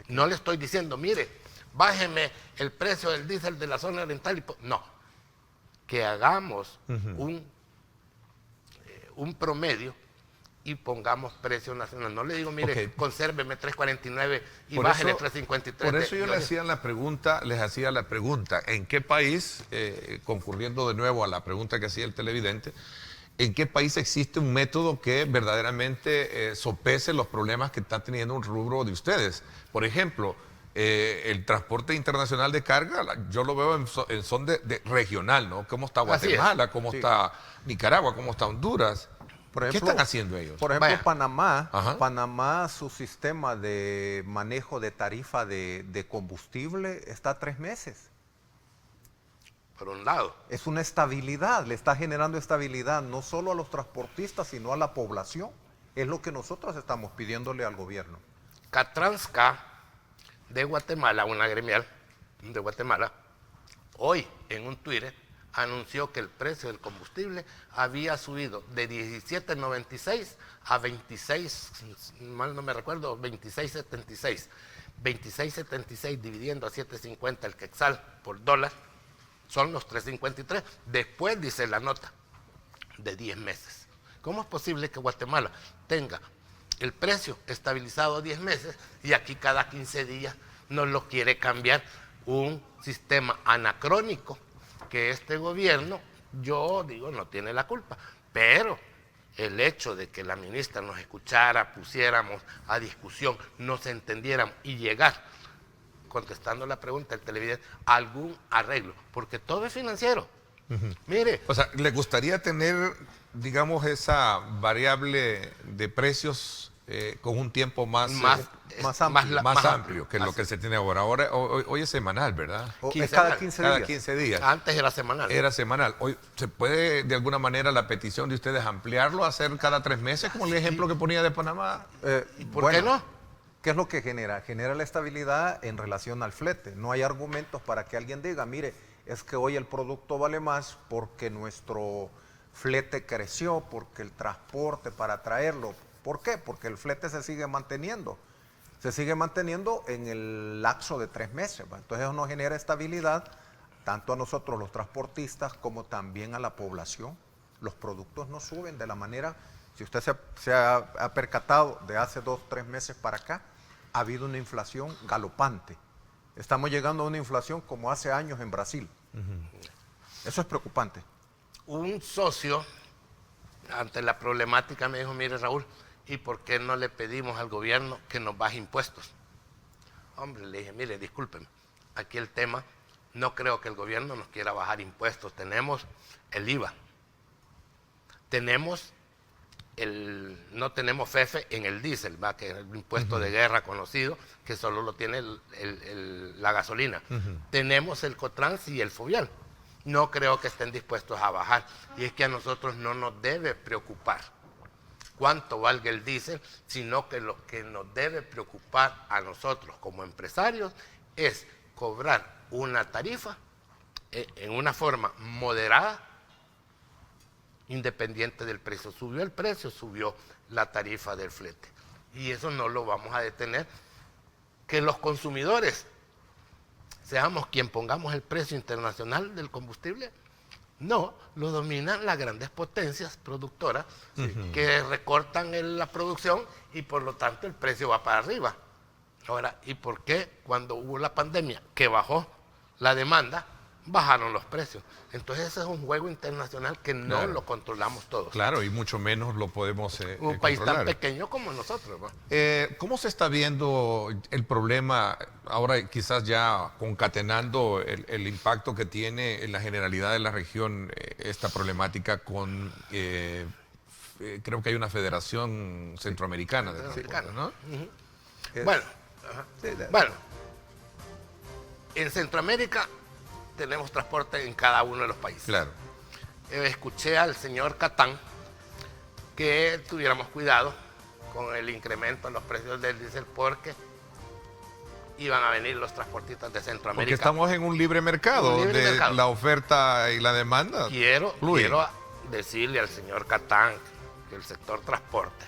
H: No le estoy diciendo, mire, bájeme el precio del diésel de la zona oriental. No, que hagamos un promedio y pongamos precio nacional. No le digo, mire, consérveme 3.49 y bájele 3.53.
B: Por eso yo les hacía la pregunta, ¿en qué país, concurriendo de nuevo a la pregunta que hacía el televidente, en qué país existe un método que verdaderamente sopese los problemas que está teniendo un rubro de ustedes? Por ejemplo, el transporte internacional de carga, yo lo veo en son de regional, ¿no? ¿Cómo está Guatemala? ¿Cómo está Nicaragua? ¿Cómo está Honduras? Por ejemplo, ¿qué están haciendo ellos?
I: Por ejemplo, Panamá, su sistema de manejo de tarifa de combustible está a 3 meses.
H: Por un lado.
I: Es una estabilidad, le está generando estabilidad no solo a los transportistas, sino a la población. Es lo que nosotros estamos pidiéndole al gobierno.
H: Catranska de Guatemala, una gremial de Guatemala, hoy en un Twitter anunció que el precio del combustible había subido de 17.96 a 26, mal no me recuerdo, 26.76. 26.76 dividiendo a 7.50 el quetzal por dólar, son los 3.53. Después dice la nota, de 10 meses. ¿Cómo es posible que Guatemala tenga el precio estabilizado a 10 meses y aquí cada 15 días nos lo quiere cambiar? Un sistema anacrónico que este gobierno, yo digo, no tiene la culpa, pero el hecho de que la ministra nos escuchara, pusiéramos a discusión, nos entendiéramos y llegar, contestando la pregunta del televidente, algún arreglo, porque todo es financiero. Mire.
B: O sea, ¿le gustaría tener, digamos, esa variable de precios con un tiempo más amplio que lo que se tiene ahora. Ahora hoy es semanal, ¿verdad?
I: Es cada 15 días.
B: Cada 15 días.
H: Antes era semanal.
B: Era semanal. Hoy se puede, de alguna manera, la petición de ustedes ampliarlo, hacer cada 3 meses, como el ejemplo que ponía de Panamá.
H: ¿Por qué no?
I: ¿Qué es lo que genera? Genera la estabilidad en relación al flete. No hay argumentos para que alguien diga, mire, es que hoy el producto vale más porque nuestro flete creció, porque el transporte para traerlo. ¿Por qué? Porque el flete se sigue manteniendo. Se sigue manteniendo en el lapso de 3 meses. ¿Va? Entonces eso nos genera estabilidad tanto a nosotros los transportistas como también a la población. Los productos no suben de la manera, si usted se ha percatado de hace 2 o 3 meses para acá, ha habido una inflación galopante. Estamos llegando a una inflación como hace años en Brasil. Eso es preocupante.
H: Un socio, ante la problemática, me dijo, mire Raúl, ¿y por qué no le pedimos al gobierno que nos baje impuestos? Hombre, le dije, mire, discúlpeme, aquí el tema, no creo que el gobierno nos quiera bajar impuestos. Tenemos el IVA, no tenemos FEFE en el diésel, ¿va? Que es el impuesto de guerra conocido, que solo lo tiene la gasolina. Tenemos el Cotrans y el Fovial. No creo que estén dispuestos a bajar. Y es que a nosotros no nos debe preocupar cuánto valga el diésel, sino que lo que nos debe preocupar a nosotros como empresarios es cobrar una tarifa en una forma moderada, independiente del precio. Subió el precio, subió la tarifa del flete. Y eso no lo vamos a detener. Que los consumidores seamos quien pongamos el precio internacional del combustible, no, lo dominan las grandes potencias productoras que recortan la producción y por lo tanto el precio va para arriba. Ahora, ¿y por qué cuando hubo la pandemia que bajó la demanda, bajaron los precios? Entonces ese es un juego internacional que no lo controlamos todos.
B: Claro, y mucho menos lo podemos
H: un país tan pequeño como nosotros, ¿no?
B: ¿Cómo se está viendo el problema, ahora quizás ya concatenando el impacto que tiene en la generalidad de la región esta problemática con, creo que hay una federación centroamericana de transporte, ¿no?
H: Bueno, en Centroamérica tenemos transporte en cada uno de los países.
B: Claro.
H: Escuché al señor Catán que tuviéramos cuidado con el incremento en los precios del diésel porque iban a venir los transportistas de Centroamérica.
B: Porque estamos en un libre mercado, donde la oferta y la demanda
H: Quiero decirle al señor Catán que el sector transporte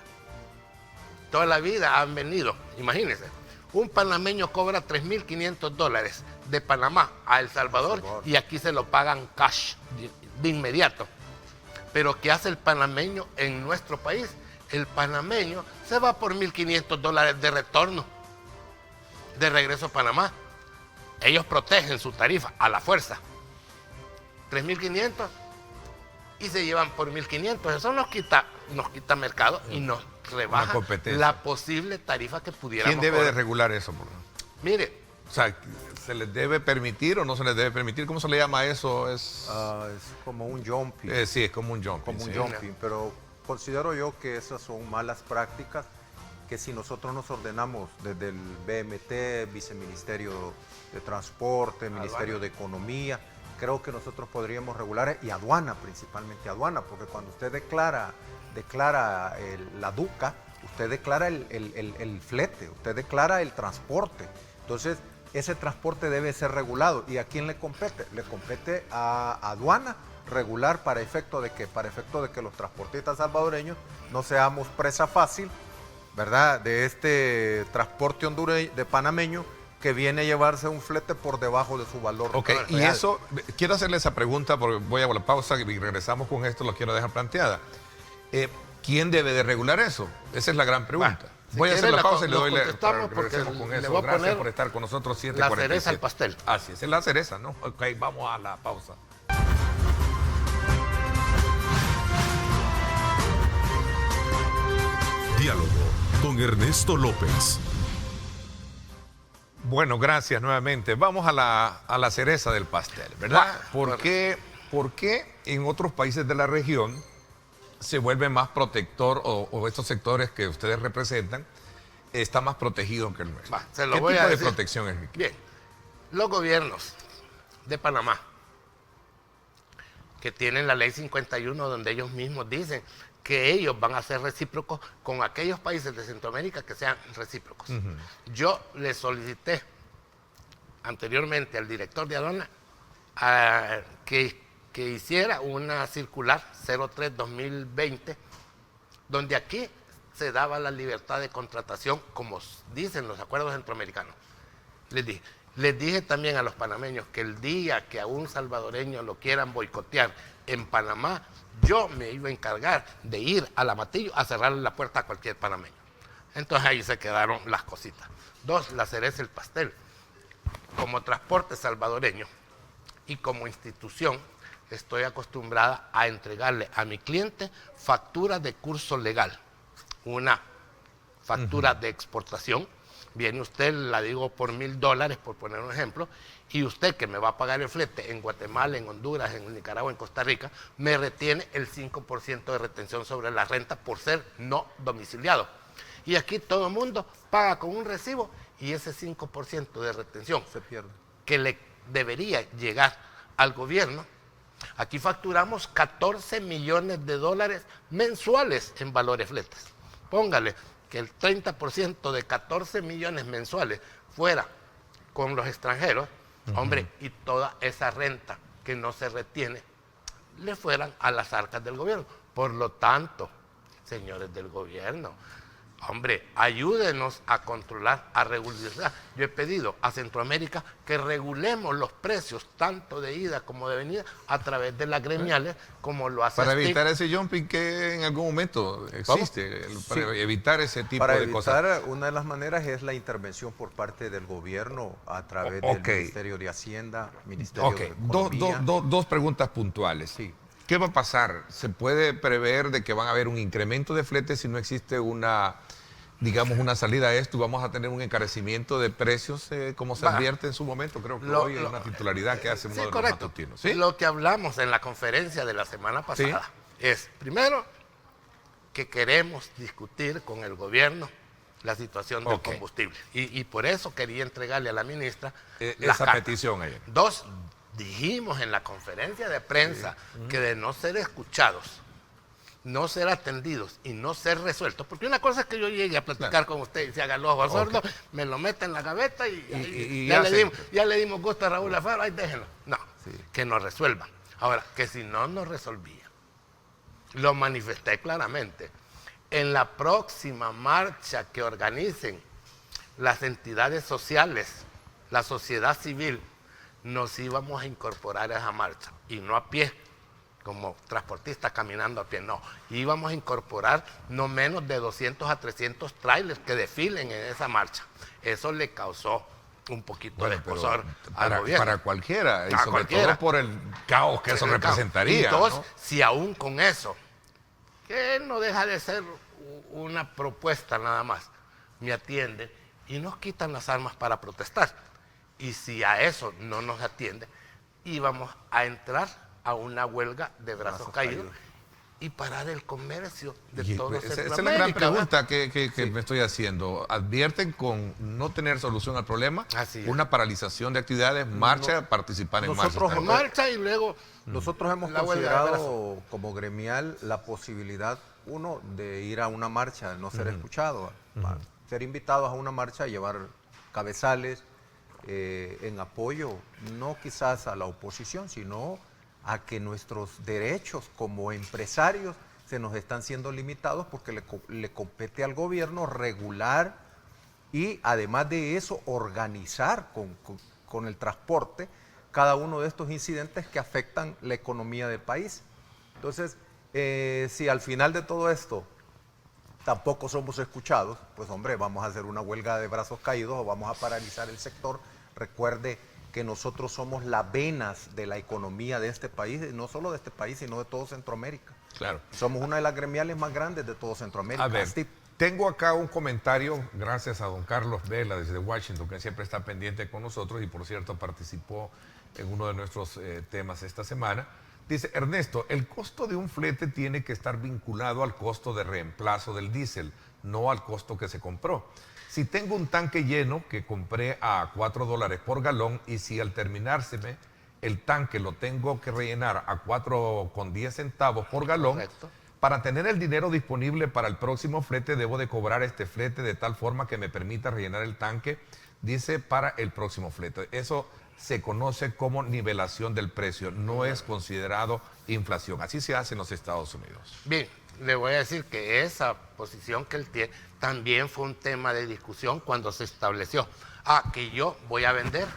H: toda la vida han venido, imagínense, un panameño cobra $3.500 de Panamá a El Salvador y aquí se lo pagan cash de inmediato. Pero ¿qué hace el panameño en nuestro país? El panameño se va por $1.500 de retorno, de regreso a Panamá. Ellos protegen su tarifa a la fuerza. 3.500 y se llevan por 1.500. Eso nos quita mercado y nos rebaja la posible tarifa que pudiéramos
B: ¿Quién debe
H: cobrar.
B: de regular eso?
H: Mire.
B: O sea, ¿se les debe permitir o no se les debe permitir? ¿Cómo se le llama eso?
I: Es como un jumping.
B: Sí, es como un jumping.
I: Como un jumping, pero considero yo que esas son malas prácticas que si nosotros nos ordenamos desde el BMT, Viceministerio de Transporte, Ministerio de Economía, creo que nosotros podríamos regular, y aduana, principalmente aduana, porque cuando usted declara la DUCA, usted declara el flete, usted declara el transporte. Entonces, ese transporte debe ser regulado. ¿Y a quién le compete? Le compete a aduana regular para efecto de que los transportistas salvadoreños no seamos presa fácil, ¿verdad?, de este transporte hondureño, de panameño, que viene a llevarse un flete por debajo de su valor.
B: Ok, real. Y eso, quiero hacerle esa pregunta, porque voy a la pausa y regresamos con esto, lo quiero dejar planteada. ¿Quién debe de regular eso? Esa es la gran pregunta. Voy a hacer la pausa y le doy con eso. Gracias por estar con nosotros. 7:47.
H: La cereza al pastel.
B: Así es la cereza, ¿no? Ok, vamos a la pausa.
A: Diálogo con Ernesto López.
B: Bueno, gracias nuevamente. Vamos a la cereza del pastel, ¿verdad? ¿Por qué en otros países de la región se vuelve más protector o estos sectores que ustedes representan está más protegido que el nuestro?
H: Se lo
B: ¿Qué
H: voy
B: tipo
H: a
B: de
H: decir.
B: protección es?
H: Bien, los gobiernos de Panamá, que tienen la ley 51, donde ellos mismos dicen que ellos van a ser recíprocos con aquellos países de Centroamérica que sean recíprocos. Yo le solicité anteriormente al director de aduana que hiciera una circular 03-2020, donde aquí se daba la libertad de contratación, como dicen los acuerdos centroamericanos. Les dije también a los panameños que el día que a un salvadoreño lo quieran boicotear en Panamá, yo me iba a encargar de ir al Amatillo a cerrarle la puerta a cualquier panameño. Entonces ahí se quedaron las cositas. 2, la cereza del pastel. Como transporte salvadoreño y como institución, estoy acostumbrada a entregarle a mi cliente facturas de curso legal. Una factura de exportación. Viene usted, la digo por $1,000, por poner un ejemplo, y usted que me va a pagar el flete en Guatemala, en Honduras, en Nicaragua, en Costa Rica, me retiene el 5% de retención sobre la renta por ser no domiciliado. Y aquí todo el mundo paga con un recibo y ese 5% de retención
I: Se pierde.
H: que le debería llegar al gobierno. Aquí facturamos $14 millones mensuales en valores fletes. Póngale que el 30% de 14 millones mensuales fuera con los extranjeros, hombre, y toda esa renta que no se retiene, le fueran a las arcas del gobierno. Por lo tanto, señores del gobierno, hombre, ayúdenos a controlar, a regularizar. Yo he pedido a Centroamérica que regulemos los precios, tanto de ida como de venida, a través de las gremiales, como lo hace
B: Para
H: STIC.
B: evitar ese jumping que en algún momento existe, para
I: Sí.
B: evitar ese tipo
I: Para
B: de cosas.
I: evitar, una de las maneras es la intervención por parte del gobierno a través del
B: Ok.
I: Ministerio de Hacienda, Ministerio
B: Ok,
I: de Economía.
B: dos preguntas puntuales.
I: Sí.
B: ¿Qué va a pasar? ¿Se puede prever de que van a haber un incremento de fletes si no existe una, digamos, una salida a esto? ¿Vamos a tener un encarecimiento de precios como se advierte en su momento? Creo que hoy hay una titularidad que hace uno de los
H: correcto.
B: matutinos. ¿Sí?
H: Lo que hablamos en la conferencia de la semana pasada es, primero, que queremos discutir con el gobierno la situación del combustible. Y por eso quería entregarle a la ministra las
B: esa
H: cartas.
B: petición ahí.
H: 2, dijimos en la conferencia de prensa que de no ser escuchados, no ser atendidos y no ser resueltos, porque una cosa es que yo llegue a platicar con usted y se haga el ojo sordo, me lo meta en la gaveta y ya le dimos gusto a Raúl Alfaro, ahí déjenlo. No, que nos resuelvan. Ahora, que si no nos resolvía, lo manifesté claramente. En la próxima marcha que organicen las entidades sociales, la sociedad civil, nos íbamos a incorporar a esa marcha, y no a pie, como transportistas caminando a pie, no. Íbamos a incorporar no menos de 200 a 300 trailers que desfilen en esa marcha. Eso le causó un poquito de escozor al gobierno.
B: Para cualquiera, y
H: A
B: sobre
H: cualquiera.
B: todo por el caos que eso
H: El caos.
B: representaría.
H: Entonces,
B: ¿no?
H: si aún con eso, que no deja de ser una propuesta nada más, me atienden y nos quitan las armas para protestar. Y si a eso no nos atienden, íbamos a entrar a una huelga de brazos caídos y parar el comercio de todo
B: Esa es la
H: Centroamérica.
B: gran pregunta que me estoy haciendo. ¿Advierten con no tener solución al problema?
H: Así es.
B: Una paralización de actividades, marcha, participar en
I: nosotros
B: marcha.
H: En marcha y luego
I: Nosotros hemos
H: la huelga de
I: considerado como gremial la posibilidad, uno, de ir a una marcha, no ser escuchado, ser invitados a una marcha, llevar cabezales en apoyo, no quizás a la oposición, sino a que nuestros derechos como empresarios se nos están siendo limitados porque le compete al gobierno regular y además de eso organizar con el transporte cada uno de estos incidentes que afectan la economía del país. Entonces, si al final de todo esto tampoco somos escuchados, pues hombre, vamos a hacer una huelga de brazos caídos o vamos a paralizar el sector. Recuerde que nosotros somos las venas de la economía de este país, y no solo de este país, sino de todo Centroamérica.
B: Claro.
I: Somos una de las gremiales más grandes de todo Centroamérica.
B: A ver, tengo acá un comentario, gracias a don Carlos Vela desde Washington, que siempre está pendiente con nosotros y por cierto participó en uno de nuestros temas esta semana. Dice Ernesto, el costo de un flete tiene que estar vinculado al costo de reemplazo del diésel, no al costo que se compró. Si tengo un tanque lleno que compré a $4 por galón y si al terminárseme el tanque lo tengo que rellenar a 4,10 centavos por galón,
H: correcto,
B: para tener el dinero disponible para el próximo flete debo de cobrar este flete de tal forma que me permita rellenar el tanque, dice, para el próximo flete. Eso se conoce como nivelación del precio, no es considerado inflación. Así se hace en los Estados Unidos.
H: Bien, le voy a decir que esa posición que él tiene también fue un tema de discusión cuando se estableció. Que yo voy a vender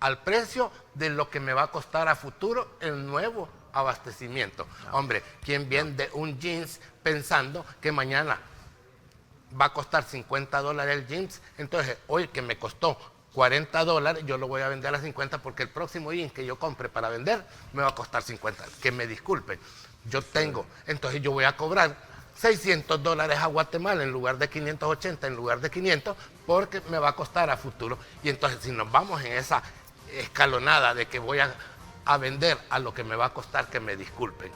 H: al precio de lo que me va a costar a futuro el nuevo abastecimiento. Hombre, ¿quién vende un jeans pensando que mañana va a costar $50 el jeans? Entonces, hoy que me costó $40, yo lo voy a vender a 50 porque el próximo jeans que yo compre para vender me va a costar 50. Que me disculpen, yo tengo, entonces yo voy a cobrar $600 a Guatemala en lugar de 580, en lugar de 500, porque me va a costar a futuro. Y entonces, si nos vamos en esa escalonada de que voy a vender a lo que me va a costar, que me disculpen.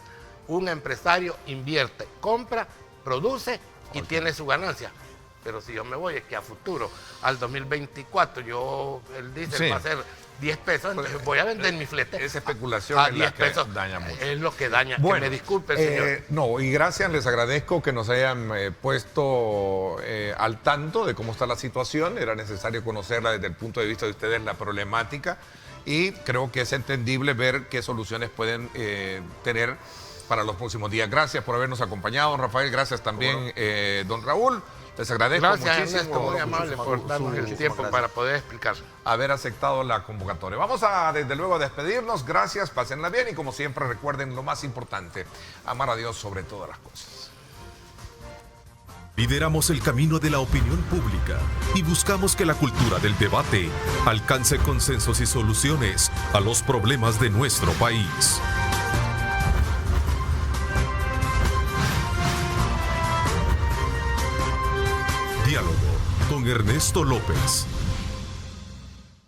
H: Un empresario invierte, compra, produce y tiene su ganancia. Pero si yo me voy, es que a futuro, al 2024, el diésel va a ser 10 pesos, entonces voy a vender mi flete.
B: Esa especulación
H: a
B: es
H: 10
B: la que
H: pesos.
B: daña mucho.
H: Es lo que daña.
B: Bueno,
H: que me disculpe, señor.
B: No, y gracias, les agradezco que nos hayan puesto al tanto de cómo está la situación. Era necesario conocerla desde el punto de vista de ustedes, la problemática. Y creo que es entendible ver qué soluciones pueden tener para los próximos días. Gracias por habernos acompañado, don Rafael. Gracias también, don Raúl. Les agradezco
H: Gracias,
B: muchísimo.
H: Ernesto, muy amable por darnos el tiempo para poder explicar.
B: Haber aceptado la convocatoria. Vamos a, desde luego, despedirnos. Gracias, pásenla bien y como siempre recuerden lo más importante, amar a Dios sobre todas las cosas.
A: Lideramos el camino de la opinión pública y buscamos que la cultura del debate alcance consensos y soluciones a los problemas de nuestro país. Diálogo con Ernesto López.